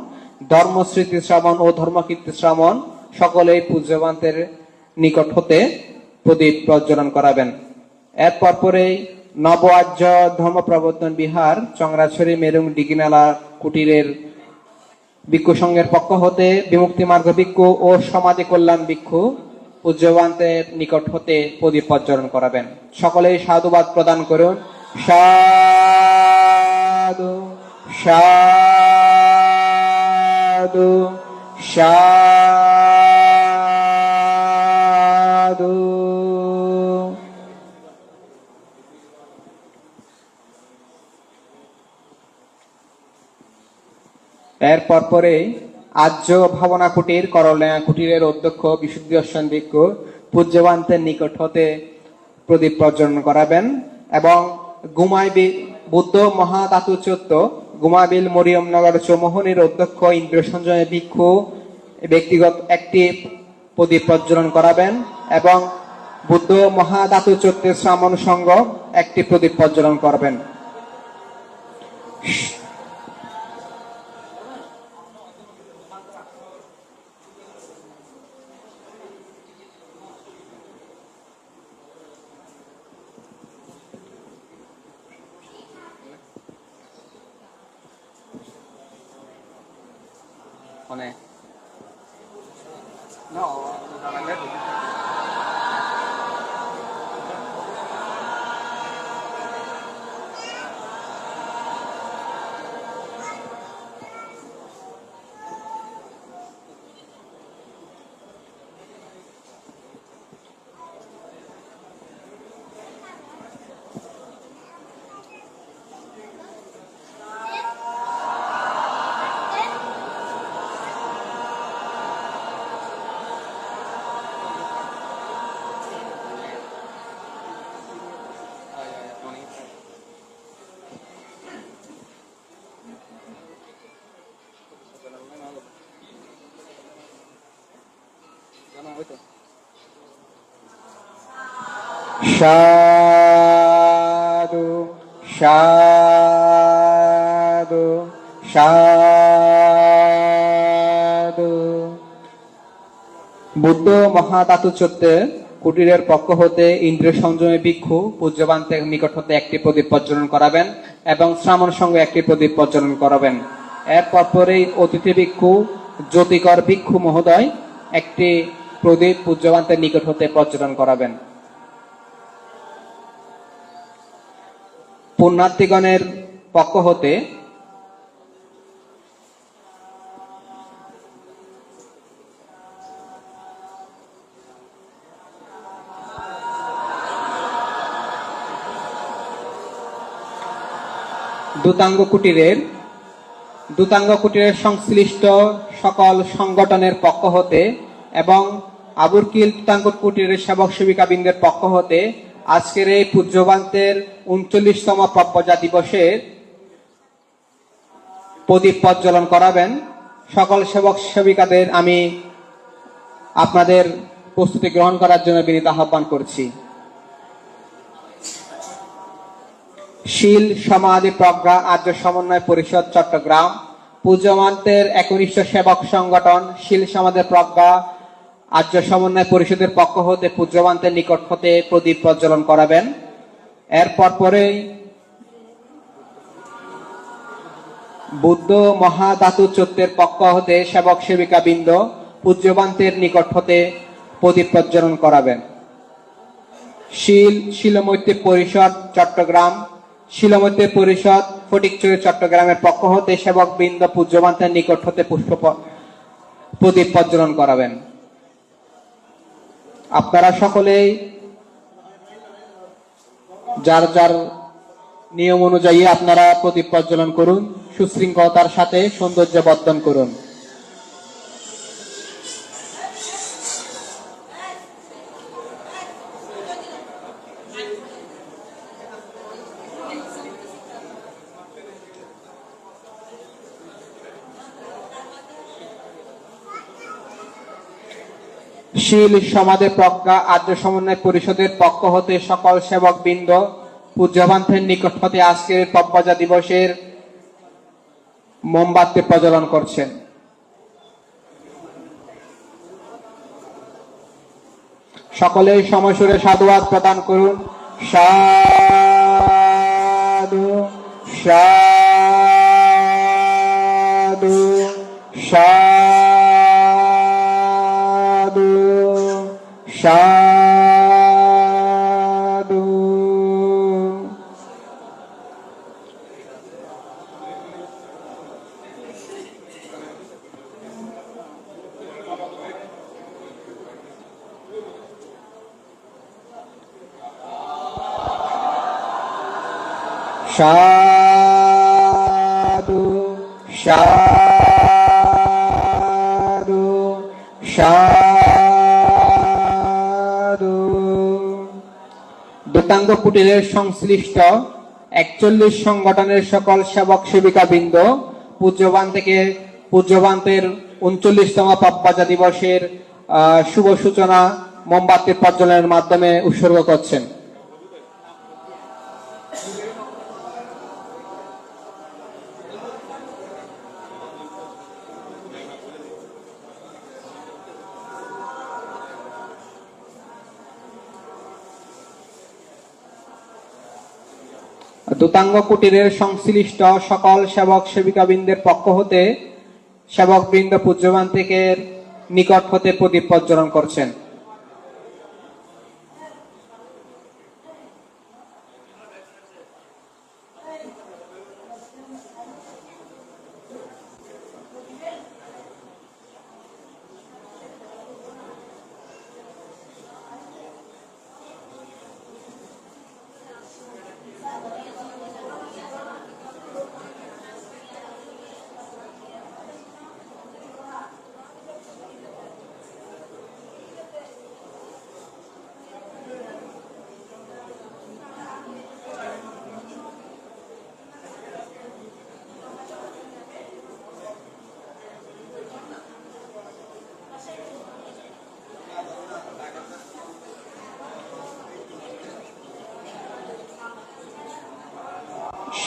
ধর্মস্মৃতি শ্রাবণ ও ধর্মকীর্তি শ্রাবণ সকলেই পূজ্যবান্তের নিকট হতে প্রদীপ প্রজ্বলন করাবেন। এরপর পরেই নব আর্য ধর্ম প্রবর্তন বিহার চংরাছড়ি মেরুং ডিগিনালা কুটিরের ভিক্ষু সংঘের পক্ষ হতে বিমুক্তি মার্গ ভিক্ষু ও সমাজে কল্যাণ ভিক্ষু পূজ্যবান্তের নিকট হতে প্রদীপ প্রজ্বলন করাবেন। সকলেই সাধুবাদ প্রদান করুন। সাধু সাধু সাধু। এরপর পরে আর্য ভাবনা কুটির করলেয়া কুটিরের অধ্যক্ষ বিশুদ্ধি দর্শন ভিক্ষু পূজ্যবান্তের নিকট হতে প্রদীপ প্রজ্বলন করাবেন এবং বুদ্ধ মহাধাতুচ্যুত গুমাবিল মরিয়মনগর চৌমোহনীর অধ্যক্ষ ইন্দ্র সঞ্জয় ভিক্ষু ব্যক্তিগত একটি প্রদীপ প্রজ্বলন করাবেন এবং বুদ্ধ মহাধাতুচ্যুতের শ্রামণ সংঘ একটি প্রদীপ প্রজ্বলন করবেন। মানে সাধু সাধু সাধু। বুদ্ধ মহাধাতুচ্যুতের কুটিরের পক্ষ হতে ইন্দ্র সংযমী ভিক্ষু পূজ্যবান্তের নিকট হতে একটি প্রদীপ প্রজ্বলন করাবেন এবং শ্রামণ সঙ্গে একটি প্রদীপ প্রজ্বলন করাবেন। এরপর পরেই অতিথি ভিক্ষু জ্যোতিকর ভিক্ষু মহোদয় একটি প্রদীপ পূজ্যবান্তের নিকট হতে প্রজ্বলন করাবেন। পুণ্যার্থীগণের পক্ষ হতে দূতাঙ্গ কুটিরের সংশ্লিষ্ট সকল সংগঠনের পক্ষ হতে এবং আবুরকিল দূতাঙ্গ কুটিরের সেবক সেবিকা বৃন্দের পক্ষ হতে আজকের এই পূজ্যবান্তের ৩৯তম প্রজ্ঞা দিবসের প্রদীপ প্রজ্বলন করাবেন। সকল সেবক সেবিকাদের আমি আপনাদের প্রস্তুতি গ্রহণ করার জন্য বিনীত আহ্বান করছি। শীল সমাধি প্রজ্ঞা আর্য সমন্বয় পরিষদ চট্টগ্রাম পূজ্যবান্তের একনিষ্ঠ সেবক সংগঠন শীল সমাধি প্রজ্ঞা আর্য সমন্বয় পরিষদের পক্ষ হতে পূজ্যবান্তের নিকট হতে প্রদীপ প্রজ্বলন করাবেন। এরপর পরেই বুদ্ধ মহাধাতুচ্যুতের পক্ষ হতে সেবক সেবিকা বৃন্দ পূজ্যবান্তের নিকট হতে প্রদীপ প্রজ্বলন করাবেন। শিলমৈত্রী পরিষদ চট্টগ্রাম শিলমৈত্রী পরিষদ ফটিকছড়ি চট্টগ্রামের পক্ষ হতে সেবক বৃন্দ পূজ্যবান্তের নিকট হতে প্রদীপ প্রজ্বলন করাবেন। আপনারা সকলেই যার যার নিয়ম অনুযায়ী আপনারা প্রদীপ প্রজ্বলন করুন, সুশৃঙ্খলতার সাথে সৌন্দর্য বর্ধন করুন। শীল সমাধি প্রজ্ঞা আর্য সমন্বয় পরিষদের পক্ষ হতে সকল সেবক বৃন্দ পূজ্যবান্তের নিকট হতে আজকের প্রজ্ঞা দিবসের মোমবাতি প্রজ্বলন করছেন। সকলে সমসুরে সাধুবাদ প্রদান করুন। সাধু সাধু সাধু সাধু। সাধু সাধু সাধু। দূতাঙ্গ কুটিরের সংশ্লিষ্ট 41 সংগঠনের সকল সেবক সেবিকা বৃন্দ পূজ্যবান্তের 39তম পাপ্পাজা দিবসের শুভ সূচনা মোমবাতি প্রজ্বলনের মাধ্যমে উৎসর্গ করছেন। দূতাঙ্গ কুটিরের সংশ্লিষ্ট সকল সেবক সেবিকাবৃন্দের পক্ষ হতে সেবকবৃন্দ পূজ্যবান্তের নিকট হতে প্রদীপ প্রজ্বলন করছেন।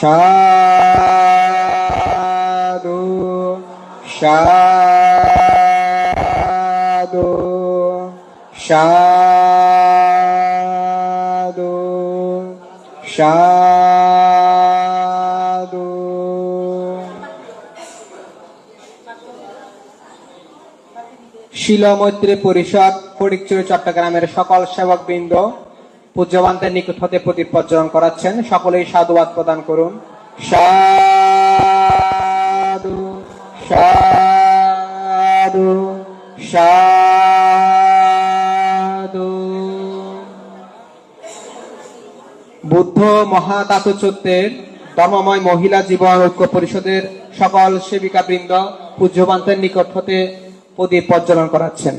সাধু সাধু সাধু সাধু। শিলমৈত্রী পরিষদ ফটিকছড়ি চট্টগ্রামের সকল সেবকবৃন্দ পূজ্যবান্তের নিকট হতে প্রদীপ প্রজ্বলন করাচ্ছেন। সকলেই সাধুবাদ প্রদান করুন। সাধু সাধু সাধু। বুদ্ধ মহাতাতুচত্বের ধর্মময় মহিলা জীবন ঐক্য পরিষদের সকল সেবিকাবৃন্দ পূজ্যবান্তের নিকট হতে প্রদীপ প্রজ্বলন করাচ্ছেন।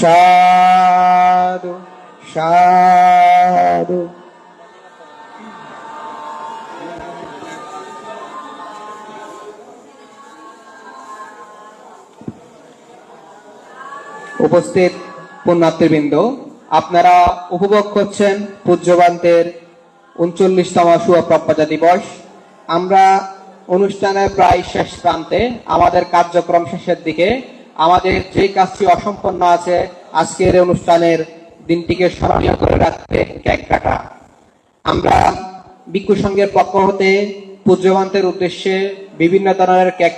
সাধু সাধু। উপস্থিত পুণ্যার্থীবৃন্দ, আপনারা উপভোগ করছেন পূজ্যবান্তের 39তম শুভ প্রজ্ঞা দিবস। আমরা অনুষ্ঠানের প্রায় শেষ প্রান্তে, আমাদের কার্যক্রম শেষের দিকে। আমাদের যে কাজটি অসম্পন্ন আছে, আজকের অনুষ্ঠানের দিনটিকে স্মরণীয় করে রাখতে কেক কাটা। আমরা ভিক্ষু সংঘের পক্ষ হতে পূজ্যবান্তের উদ্দেশ্যে বিভিন্ন ধরনের কেক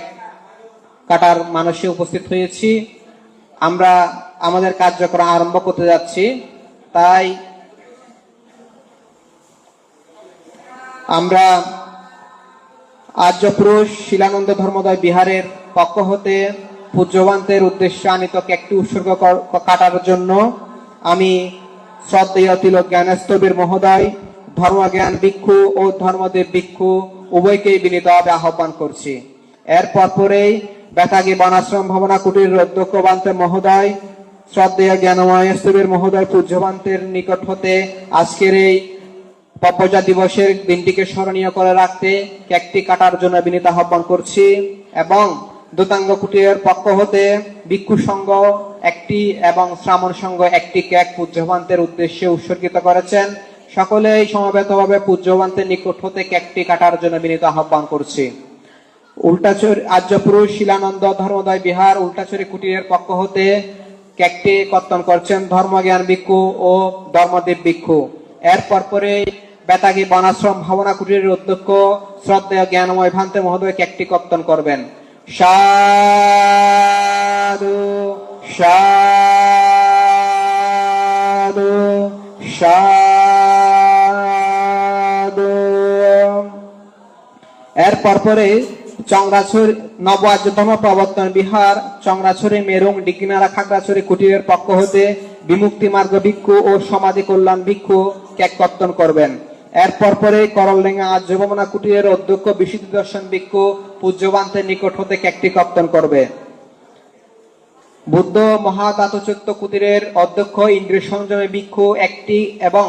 কাটার মানসে উপস্থিত হয়েছি। আমরা আমাদের কার্যক্রম আরম্ভ করতে যাচ্ছি। তাই আমরা আর্যপুরুষ শিলানন্দ ধর্মোদয় বিহারের পক্ষ হতে পূজ্যবান্তের উদ্দেশ্যে আনিত কেকটি উৎসর্গ কাটার জন্য আমি শ্রদ্ধেয় তিলক জ্ঞানস্তবীর মহোদয়, ধর্মজ্ঞান ভিক্ষু ও ধর্মদেব ভিক্ষু উভয়কেই বিনীতভাবে আহ্বান করছি। এরপর পরেই বেতাগী বনাশ্রম ভাবনা কুটির অধ্যক্ষ বান্তে মহোদয়, শ্রদ্ধেয় জ্ঞানময় স্থবির মহোদয় পূজ্যবান্তের নিকট হতে আজকের এই পপজা দিবসের দিনটিকে স্মরণীয় করে রাখতে কেকটি কাটার জন্য বিনীত আহ্বান করছি এবং দূতাঙ্গ কুটিরের পক্ষ হতে ভিক্ষু সংঘ একটি এবং শ্রামণ সংঘ একটি কেক পূজ্যবান্তের উদ্দেশ্যে উৎসর্গিত করেছেন। সকলেই সমবেতভাবে পূজ্যবান্তের নিকট হতে কেকটি কাটার জন্য বিনীত আহ্বান করছি। উল্টাচুরি আর্যপুরুষ শিলানন্দ ধর্মোদয় বিহার উল্টাচুরি কুটিরের পক্ষ হতে কেকটি কর্তন করছেন ধর্মজ্ঞান ভিক্ষু ও ধর্মদেব ভিক্ষু। এর পরপরে বেতাগী বনাশ্রম ভাবনা কুটিরের অধ্যক্ষ শ্রদ্ধেয় জ্ঞানময় ভান্তে মহোদয় কেকটি কর্তন করবেন। সাধু সাধু সাধু। এর পরপরে চংরাছড়ি নব আর্য ধর্ম প্রবর্তন বিহার চংরাছড়ি মেরুং ডিগিনারা খাগড়াছড়ি কুটিরের পক্ষ হতে বিমুক্তি মার্গ ভিক্ষু ও সমাধি কল্যাণ ভিক্ষু কেক কর্তন করবেন। এর পরপরে করলডেঙ্গা আর্য ভবনা কুটিরের অধ্যক্ষ বিশুদ্ধ দর্শন ভিক্ষু পূজ্যবান্তের নিকট হতে কেকটি কর্তন করবে। বুদ্ধ মহাদাতচত্য কুটিরের অধ্যক্ষ ইন্দ্রিয় সংযমী ভিক্ষু একটি এবং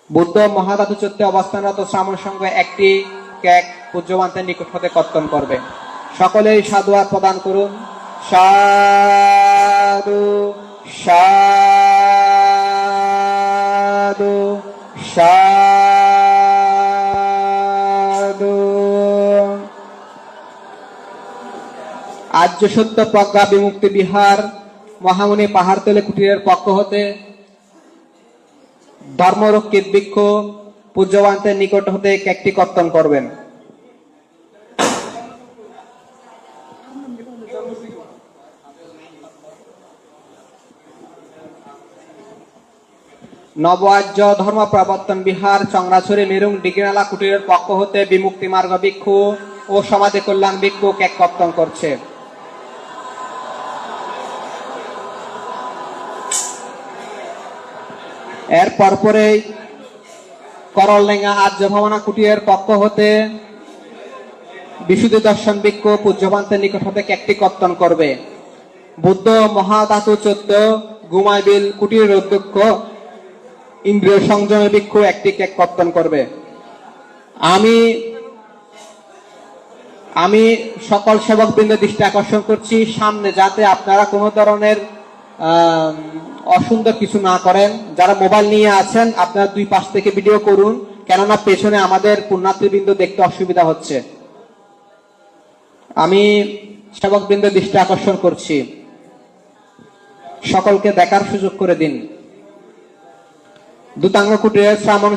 বুদ্ধ মহাদাতচত্বে অবস্থানরত শ্রামণ সংঘ একটি কেক পূজ্যবান্তের নিকট হতে কর্তন করবে। সকলেই সাধুবাদ প্রদান করুন। সাধু সাধু সাধু। আর্য সত্য প্রজ্ঞা বিমুক্তি বিহার মহামুনি পাহাড়তলে কুটিরের পক্ষ হতে ধর্মরক্ষিত ভিক্ষু পূজ্যবান্তের নিকট হতে কেকটি কর্তন করবেন। নব আর্য ধর্ম প্রবর্তন বিহার চংরাছড়ি মেরুং ডিগিনালা কুটিরের পক্ষ হতে বিমুক্তি মার্গ ভিক্ষু ও সমাধি কল্যাণ ভিক্ষু কেক কর্তন করছে। এর পরপরে করলডেঙ্গা আর্য ভবনা কুটিরের পক্ষ হতে বিশুদ্ধ দর্শন ভিক্ষু পূজ্যবান্তের নিকট হতে কেকটি কর্তন করবে। বুদ্ধ মহাধাতু চোদ্দ গুমাইবিল কুটিরের অধ্যক্ষ ইন্দ্রিয় সংযমী ভিক্ষু একটি কেক কর্তন করবে। আমি সকল সেবকবৃন্দের দৃষ্টি আকর্ষণ করছি সামনে যাতে আপনারা কোনো ধরনের অসুন্দর কিছু না করেন। যারা মোবাইল নিয়ে আছেন আপনারা দুই পাশ থেকে ভিডিও করুন, কেননা পেছনে আমাদের পুণ্যার্থীবৃন্দ দেখতে অসুবিধা হচ্ছে। আমি সেবকবৃন্দের দৃষ্টি আকর্ষণ করছি, সকলকে দেখার সুযোগ করে দিন। দূতাঙ্গ কুটিরের শ্রামণ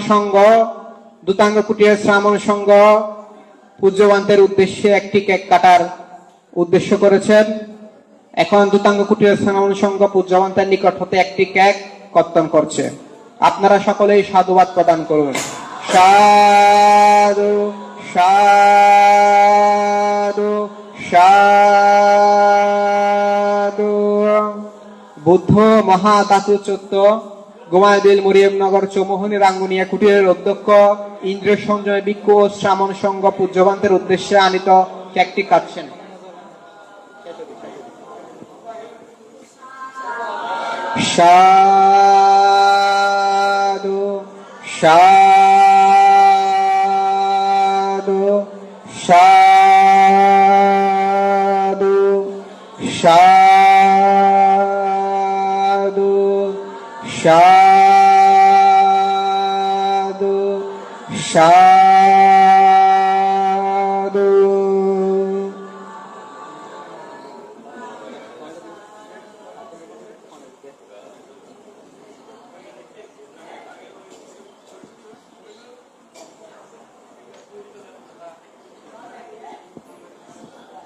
সংঘ পূজ্যবান্তের উদ্দেশ্যে একটি কেক কাটার উদ্দেশ্য করেছেন। এখন দূতাঙ্গ কুটিরের শ্রামণ সংঘ পূজ্যবান্তের নিকট হতে একটি কেক কর্তন করছে। আপনারা সকলেই সাধুবাদ প্রদান করুন। সাধু সাধু সাধু। বুদ্ধ মহাদাতুচত্য গোমাইবিল মরিয়মনগর চৌমোহনী রাঙ্গুনিয়া কুটিরের অধ্যক্ষ ইন্দ্রিয় সংযমী ভিক্ষু ও শ্রামণ সংঘ পূজ্যবান্তের উদ্দেশ্যে আনিত কেকটি কাটছেন। সাধু সাধু সাধু সাধু সাধু সাধু।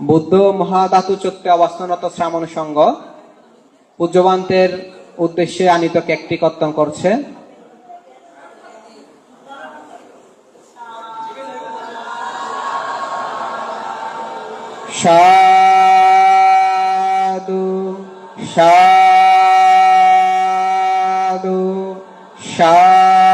বুদ্ধ মহাধাতু চক্রে অবস্থানরত শ্রামণ সংঘ পূজ্যবান্তের উদ্দেশ্যে আনিত কেকটি কর্তন করছে। সাধু সাধু সাধু।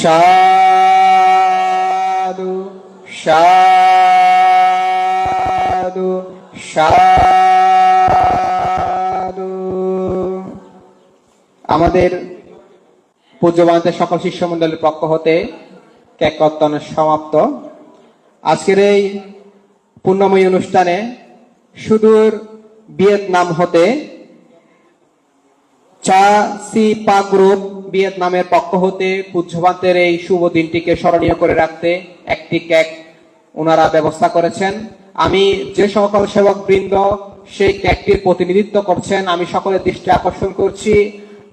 সাধু সাধু সাধু। আমাদের পূজ্যবান্তের সকল শিষ্যমণ্ডলীর পক্ষ হতে কেক কর্তন সমাপ্ত। আজকের এই পুণ্যময়ী অনুষ্ঠানে সুদূর ভিয়েতনাম হতে চা সি পা গ্রুপ ভিয়েতনামের পক্ষ হতে পূজ্যবান্তের এই শুভ দিনটিকে স্মরণীয় করে রাখতে একটি কেক ওনারা ব্যবস্থা করেছেন। আমি যে সকল সেবক বৃন্দ সেই কেকটির প্রতিনিধিত্ব করছেন, আমি সকলের দৃষ্টি আকর্ষণ করছি,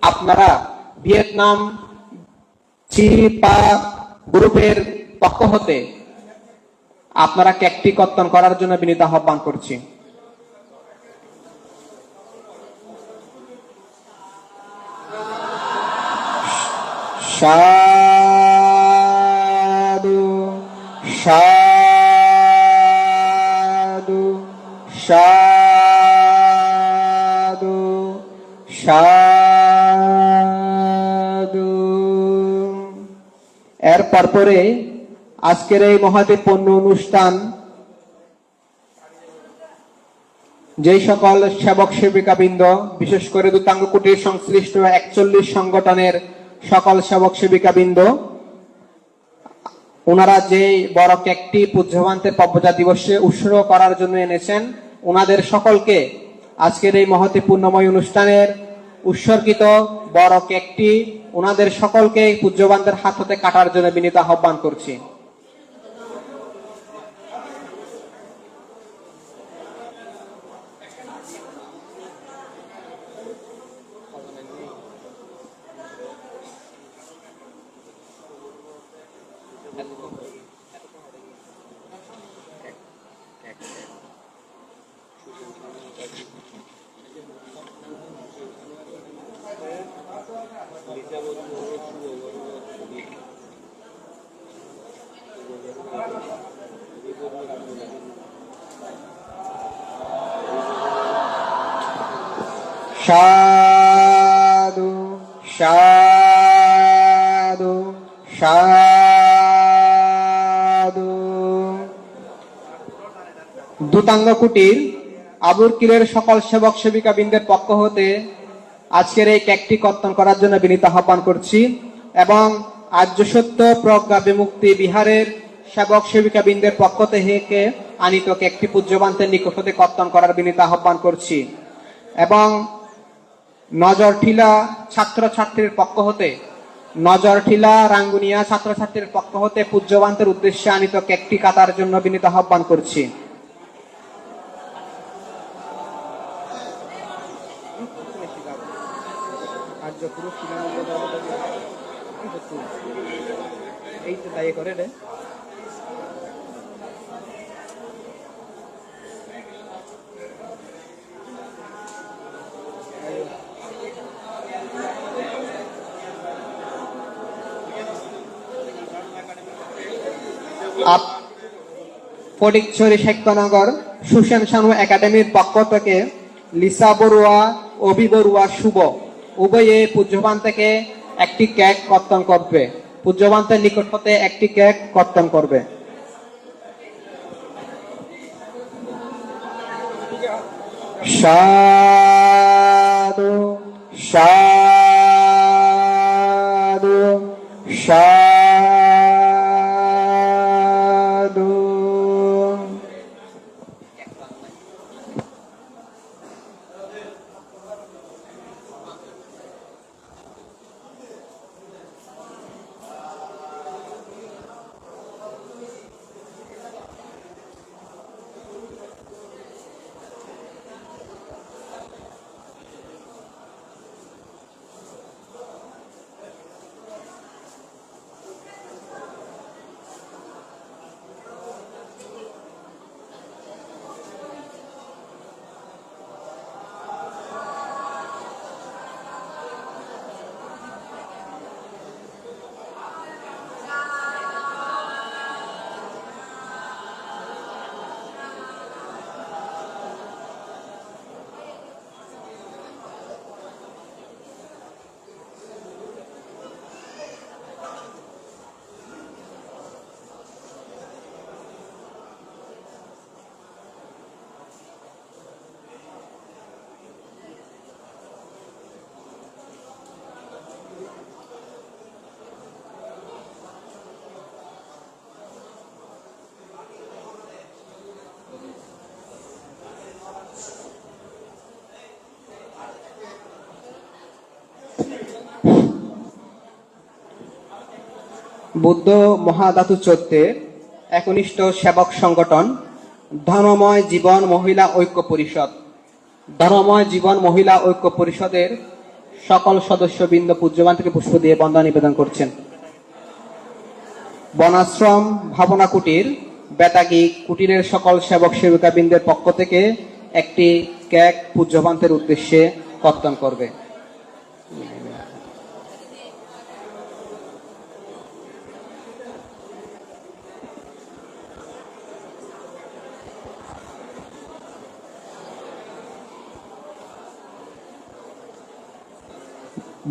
আপনারা ভিয়েতনাম চি পা গ্রুপের পক্ষ হতে আপনারা কেকটি কর্তন করার জন্য বিনীত আহ্বান করছি। সাধু সাধু সাধু সাধু। এর পরে আজকের এই মহাদেবপূর্ণ অনুষ্ঠান যেই সকল সেবক সেবিকা বৃন্দ, বিশেষ করে দূতাঙ্গ কুটির সংশ্লিষ্ট 41 সংগঠনের সকল সেবক সেবিকা বৃন্দ, ওনারা যে বড় কেকটি পূজ্যবান্তের পব্বজা দিবসে উৎসর্গ করার জন্য এনেছেন, ওনাদের সকলকে আজকের এই মহতি পূর্ণময় অনুষ্ঠানের উৎসর্গিত বড় কেকটি ওনাদের সকলকে পূজ্যবান্তের হাত হতে কাটার জন্য বিনীত আহ্বান করছি। সাধু সাধু সাধু। দূতাঙ্গ কুটির আবুর কিলের সকল সেবক সেবিকা বৃন্দের পক্ষ হতে আজকের এই কেকটি কর্তন করার জন্য বিনীত আহ্বান করছি এবং আর্য সত্য প্রজ্ঞা বিমুক্তি বিহারের সেবক সেবিকা বৃন্দের পক্ষ থেকে আনিত কেকটি পূজ্যবান্তের নিকট হতে কর্তন করার বিনীত আহ্বান করছি এবং নজরঠিলা ছাত্রছাত্রীর পক্ষ হতে নজরঠিলা রাঙ্গুনিয়া ছাত্রছাত্রীর পক্ষ হতে পূজ্যবান্তের উদ্দেশ্যে আনিত কেকটি কাটার জন্য বিনীত আহ্বান করছি। এই তো তাই করে রে। ফটিকছড়ি শেখনগর সুসেন শানু একাডেমির পক্ষ থেকে লিসা বড়ুয়া, অভি বড়ুয়া, শুভ উভয়ে পূজ্যবান থেকে একটি কেক কর্তন করবে, পূজ্যবান্তের নিকট হতে একটি কেক কর্তন করবে। সাধু সাধু সাধু। বুদ্ধ মহাধাতু চৈত্যের একনিষ্ঠ সেবক সংগঠন ধর্মময় জীবন মহিলা ঐক্য পরিষদ, ধর্মময় জীবন মহিলা ঐক্য পরিষদের সকল সদস্যবৃন্দ পূজ্যবান থেকে পুষ্প দিয়ে বন্দনা নিবেদন করছেন। বনাশ্রম ভাবনা কুটির বেতাগী কুটিরের সকল সেবক সেবিকা বৃন্দের পক্ষ থেকে একটি কেক পূজ্যবান্তের উদ্দেশ্যে কর্তন করবে।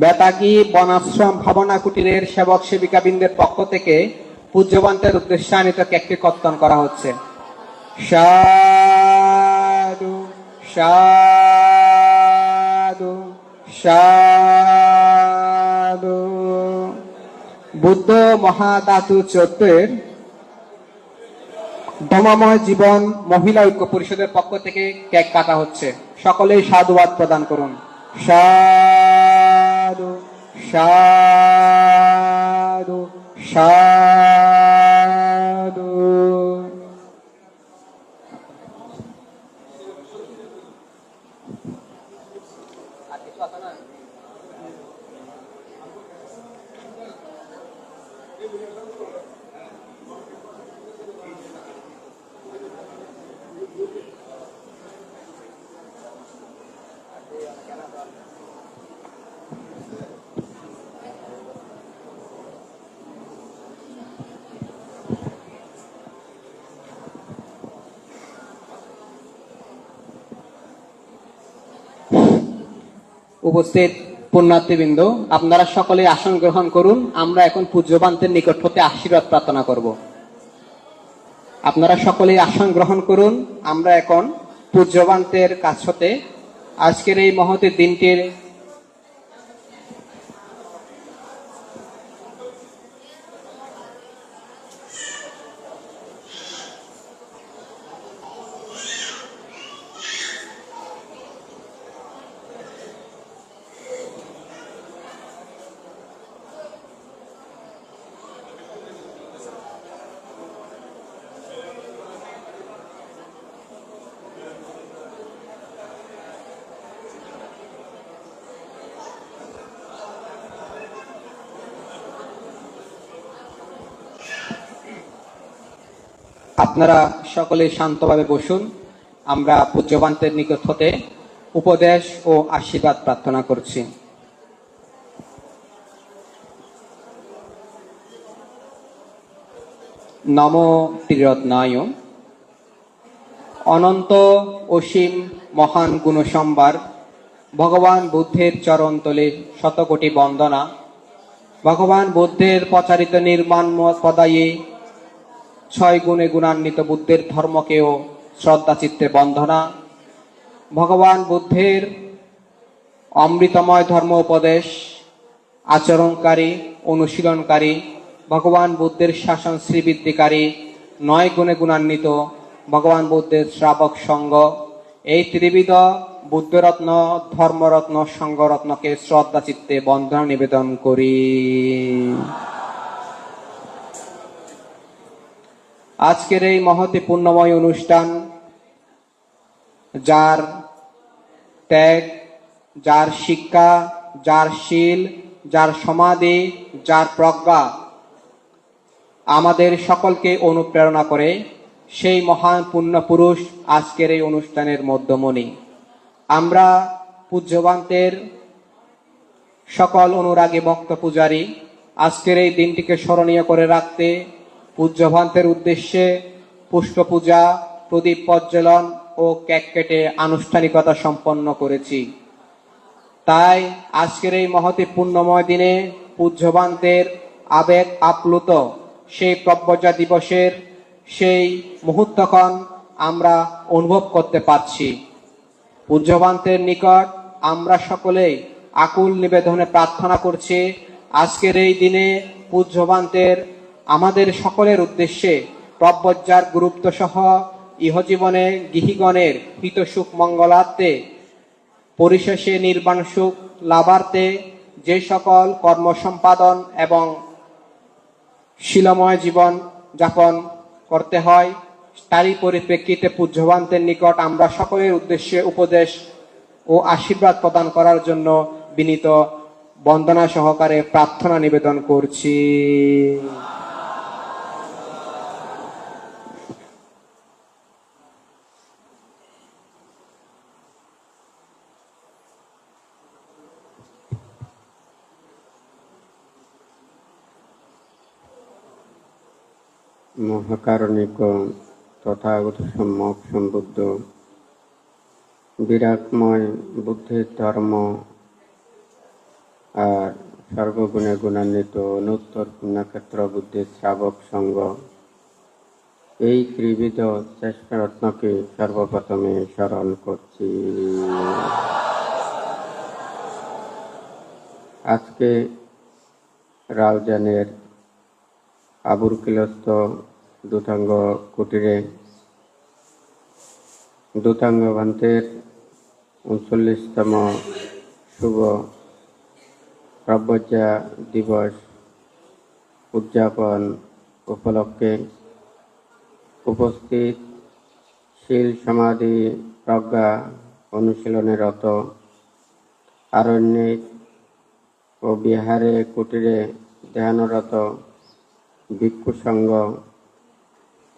বেতাগী বনাশ্রম ভাবনা কুটিরের সেবক সেবিকা বৃন্দের পক্ষ থেকে পূজ্যবান্তের উদ্দেশ্যে আনিত কেকটি কর্তন করা হচ্ছে। সাধু সাধু সাধু। বুদ্ধ মহাধাতু চৈত্যের ধর্মময় জীবন মহিলা ঐক্য পরিষদের পক্ষ থেকে কেক কাটা হচ্ছে। সকলেই সাধুবাদ প্রদান করুন। সাধু সাধু সাধু। উপস্থিত পুণ্যার্থীবৃন্দ, আপনারা সকলে আসন গ্রহণ করুন। আমরা এখন পূজ্যবান্তের নিকট হতে আশীর্বাদ প্রার্থনা করব। আপনারা সকলে আসন গ্রহণ করুন। আমরা এখন পূজ্যবান্তের কাছ হতে আজকের এই মহৎ দিনটির আপনারা সকলে শান্তভাবে বসুন। আমরা পূজ্যবান্তের নিকট হতে উপদেশ ও আশীর্বাদ প্রার্থনা করছি। নমো ত্রিরত্নায়। অনন্ত অসীম মহান গুণসম্ভার ভগবান বুদ্ধের চরণতলে শতকোটি বন্দনা। ভগবান বুদ্ধের প্রচারিত নির্মাণ পদায়ে 6 গুণে গুণান্বিত বুদ্ধের ধর্মকেও শ্রদ্ধা চিত্তে বন্দনা। ভগবান বুদ্ধের অমৃতময় ধর্ম উপদেশ আচরণকারী অনুশীলনকারী, ভগবান বুদ্ধের শাসন শ্রীবৃদ্ধিকারী 9 গুণে গুণান্বিত ভগবান বুদ্ধের শ্রাবক সঙ্গ, এই ত্রিবিধ বুদ্ধরত্ন ধর্মরত্ন সঙ্গরত্নকে শ্রদ্ধা চিত্তে বন্দনা নিবেদন করি। আজকের এই মহতি পুণ্যময় অনুষ্ঠান যার ত্যাগ, যার শিক্ষা, যার শীল, যার সমাধি, যার প্রজ্ঞা আমাদের সকলকে অনুপ্রেরণা করে, সেই মহান পুণ্য পুরুষ আজকের এই অনুষ্ঠানের মধ্যমণি। আমরা পূজ্যবান্তের সকল অনুরাগী ভক্ত পূজারী আজকের এই দিনটিকে স্মরণীয় করে রাখতে পূজ্যবান্তের উদ্দেশ্যে পুষ্প পূজা, প্রদীপ প্রজ্বলন ও কেক কেটে আনুষ্ঠানিকতা সম্পন্ন করেছি। তাই আজকের এই মহতি পুণ্যময় দিনে পূজ্যবান্তের আবেগ আপ্লুত সেই প্রব্রজা দিবসের সেই মুহূর্তক্ষণ আমরা অনুভব করতে পারছি। পূজ্যবান্তের নিকট আমরা সকলেই আকুল নিবেদনে প্রার্থনা করছি, আজকের এই দিনে পূজ্যবান্তের আমাদের সকলের উদ্দেশ্যে প্রব্রজার গুরুত্ব সহ ইহজীবনে গৃহীগণের হিত সুখ মঙ্গলার্থে পরিশেষে নির্বাণ সুখ লাভার্থে যে সকল কর্ম সম্পাদন এবং শিলময় জীবন যাপন করতে হয়, তারই পরিপ্রেক্ষিতে পূজ্যবান্তের নিকট আমরা সকলের উদ্দেশ্যে উপদেশ ও আশীর্বাদ প্রদান করার জন্য বিনীত বন্দনা সহকারে প্রার্থনা নিবেদন করছি। মহাকারণিক তথাগত সম্যক সম্বুদ্ধ বিরাটময় বুদ্ধির ধর্ম আর সর্বগুণে গুণান্বিত অনুত্তর পুণ্যক্ষেত্র বুদ্ধির শ্রাবক সঙ্গ, এই ত্রিবিধ শ্রেষ্ঠ রত্নকে সর্বপ্রথমে স্মরণ করছি। আজকে রাউজানের আবুরকিলস্থ দূতাঙ্গ কুটিরে দূতাঙ্গ ভান্তের ৩৯তম শুভ প্রব্রজ্যা দিবস উদযাপন উপলক্ষে উপস্থিত শীল সমাধি প্রজ্ঞা অনুশীলনেরত আরণ্যিক ও বিহারে কুটিরে ধ্যানরত ভিক্ষু সংঘ,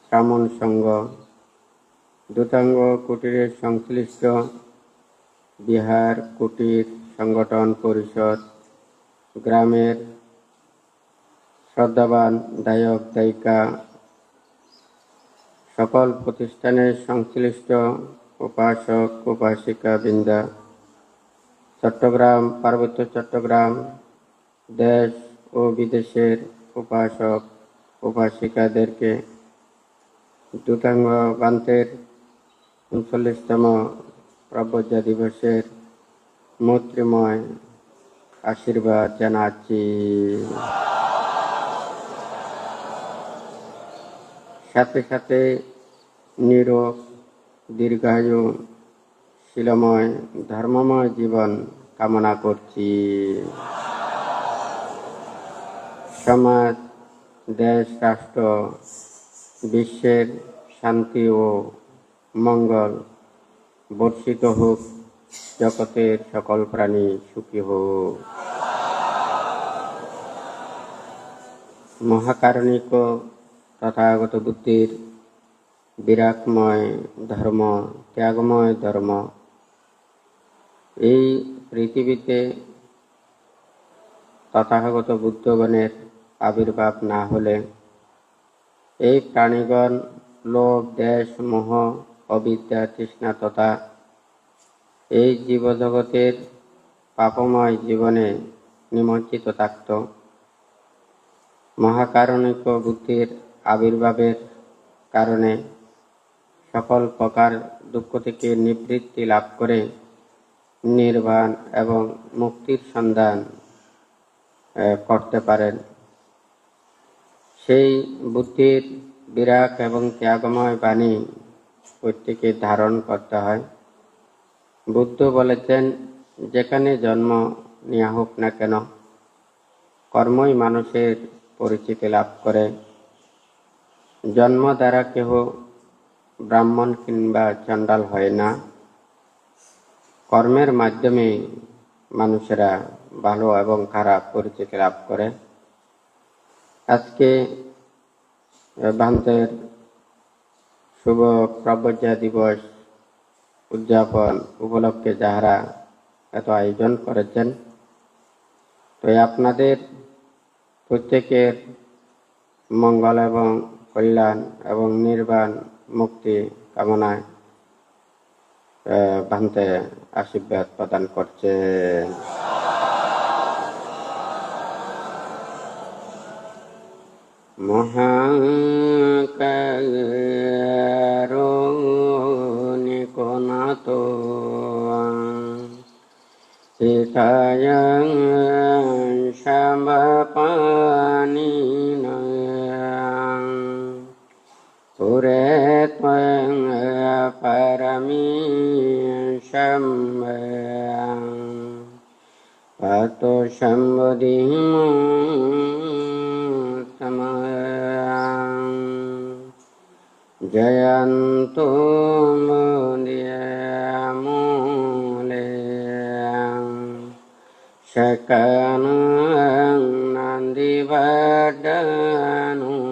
শ্রামণ সংঘ, দূতাঙ্গ কুটিরের সংশ্লিষ্ট বিহার কুটির সংগঠন পরিষদ, গ্রামের শ্রদ্ধাবান দায়ক দায়িকা, সকল প্রতিষ্ঠানের সংশ্লিষ্ট উপাসক উপাসিকা বৃন্দা, চট্টগ্রাম, পার্বত্য চট্টগ্রাম, দেশ ও বিদেশের উপাসক উপাসিকাদেরকে দূতাঙ্গ বান্তের ৩৯তম প্রব্রজ্যা দিবসের মৈত্রীময় আশীর্বাদ জানাচ্ছি। সাথে সাথে নিরোগ দীর্ঘায়ু শিলময় ধর্মময় জীবন কামনা করছি। সমাজ, দেশ, রাষ্ট্র, বিশ্বের শান্তি ও মঙ্গল বর্ষিত হোক, জগতের সকল প্রাণী সুখী হোক। মহাকারণিক তথাগত বুদ্ধির বিরাটময় ধর্ম, ত্যাগময় ধর্ম, এই পৃথিবীতে তথাগত বুদ্ধগণের আবির্ভাব না হলে এই প্রাণীগণ লোভ, দেশ, মোহ, অবিদ্যা, তৃষ্ণা তথা এই জীবজগতের পাপময় জীবনে নিমজ্জিত থাকত। মহাকারণিক বুদ্ধির আবির্ভাবের কারণে সকল প্রকার দুঃখ থেকে নিবৃত্তি লাভ করে নির্বাণ এবং মুক্তির সন্ধান করতে পারেন। সেই বুদ্ধির বিরাট এবং ত্যাগময় বাণী প্রত্যেকে ধারণ করতে হয়। বুদ্ধ বলেছেন, যেখানে জন্ম নেওয়া হোক না কেন, কর্মই মানুষের পরিচিতি লাভ করে। জন্ম দ্বারা কেহ ব্রাহ্মণ কিংবা চণ্ডাল হয় না, কর্মের মাধ্যমে মানুষেরা ভালো এবং খারাপ পরিচিতি লাভ করে। আজকে ভান্তের শুভ প্রব্রজ্যা দিবস উদযাপন উপলক্ষে যাহারা এত আয়োজন করেছেন, তো আপনাদের প্রত্যেকের মঙ্গল এবং কল্যাণ এবং নির্বাণ মুক্তি কামনায় ভান্তে আশীর্বাদ প্রদান করছেন। মহাকারণিক নাথ হিতায়ং সমাপানিনং পুরে ত্বং পরমেশং pato sambodhimu samayang jayantu mudiyamuleyang sakanang nandi badanu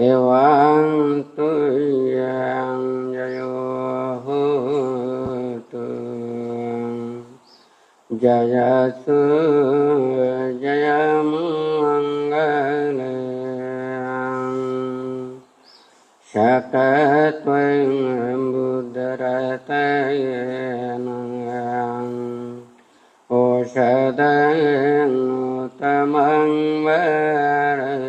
ewang tuyang jayohotu jayasu jayamangalayang Syakatvang buddharatayanang Osadang utamang varayang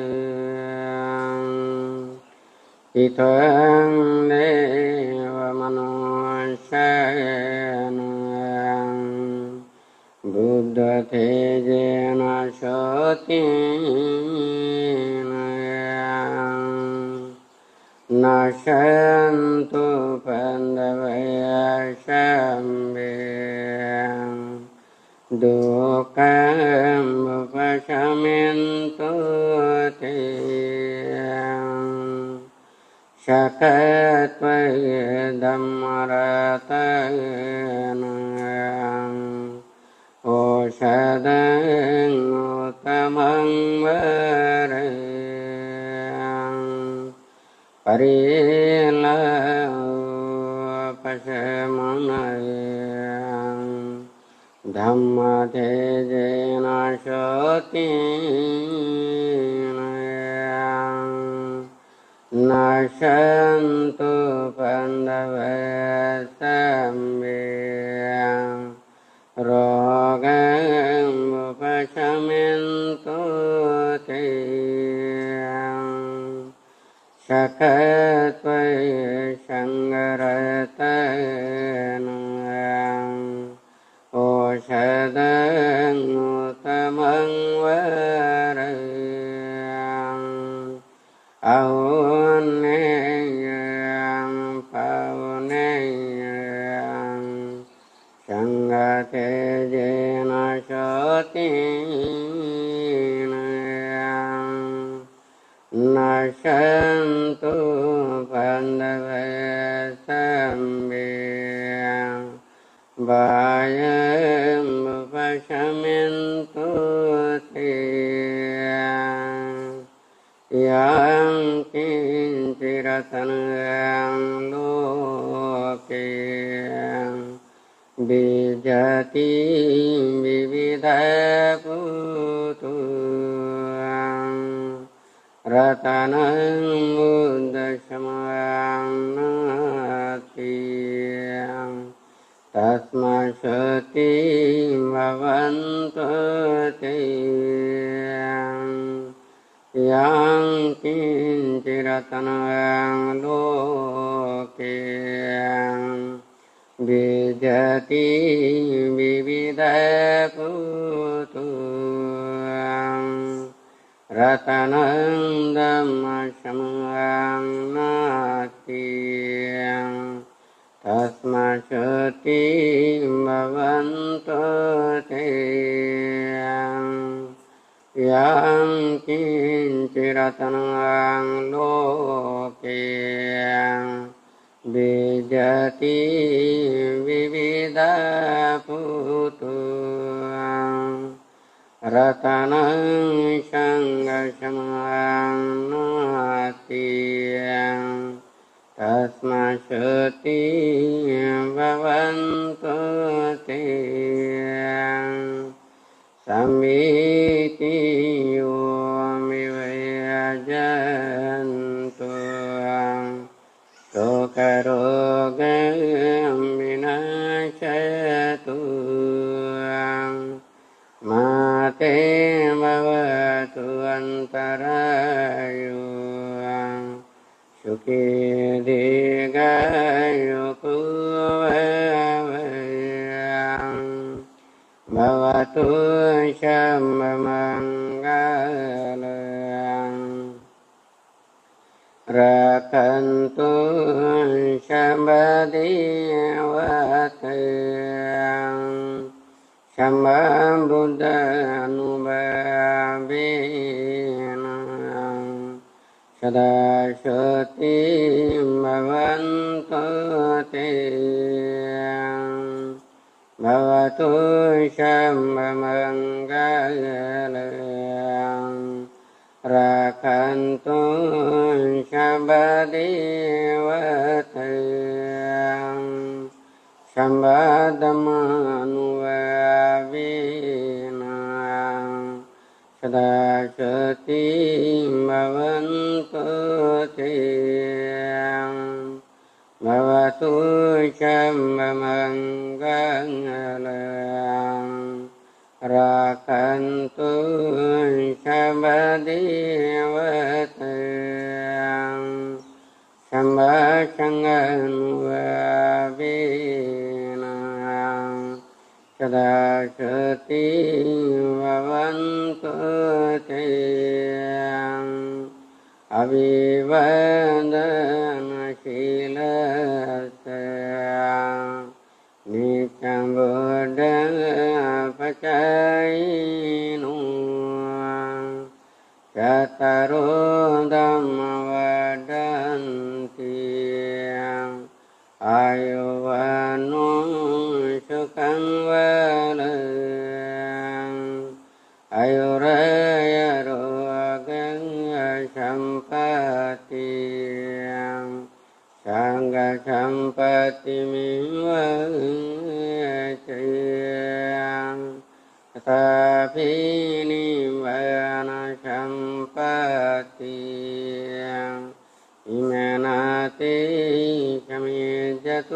Itang deva manusyanang Buddha tejena shotinayang Nasyantu pandavaya sambhyang Dukam bupasyamintu tiyang Syakatvaya dhammaratayanang Osadang utamang varayang Parilaho pasamanayang Dhamma tejena shotinayang Nasyantu pandavaya sambhyang Rogam bupasyamintu tiyang Syakatvaya sanggaratayanang Osadang utamang varayang Ahuneyang pauneyang Sanggatejena shotinayang Nasyantu pandavaya sambhyang Bayam bupasyamintu tiyang Yang kinciratanang lokeyang Bijati bibida putuang Ratanang buddha samayang natiyang Tasma sati bhavantu tiyang Yang kinciratanang lokeyang Bijati bibida putuang Ratanang dhamma samayang natiyang Tasma sati bhavantu tiyang Yang kinciratanang lokeyang Bijati bibida putuang Ratanang sangga samayang natiyang Tasma sati bhavantu tiyang Samiti yomivayajantuang Sokarogam vinashatuang Mate bhavatu antarayuang Sukhi digayu kuvavayang Bhavatu syambhamangalayang Rakantu syambhadewatayang Sambha Buddhanubhaveena Sada Shoti Bhavantu Te Bhavatu Shambha Mangalam Rakhantu Shambha Devatam Sambhadamanuvaveena Sada Shati Bhavantu Te Bhavatu Shambha Mangalam Rakhantu Shambha Devatam Sambha Sanghanuvaveena Sada Shati Bhavantu Te Abhivadana Shilasa Nityam Buddha Pachayino Chataro Dhamma Vadanti Ayuvano Sukhan Valam Ayuraya Rogan Sampati Sangha Sampati Mivachayam Tatapi Nibbana Sampati Imanati Kamijatuti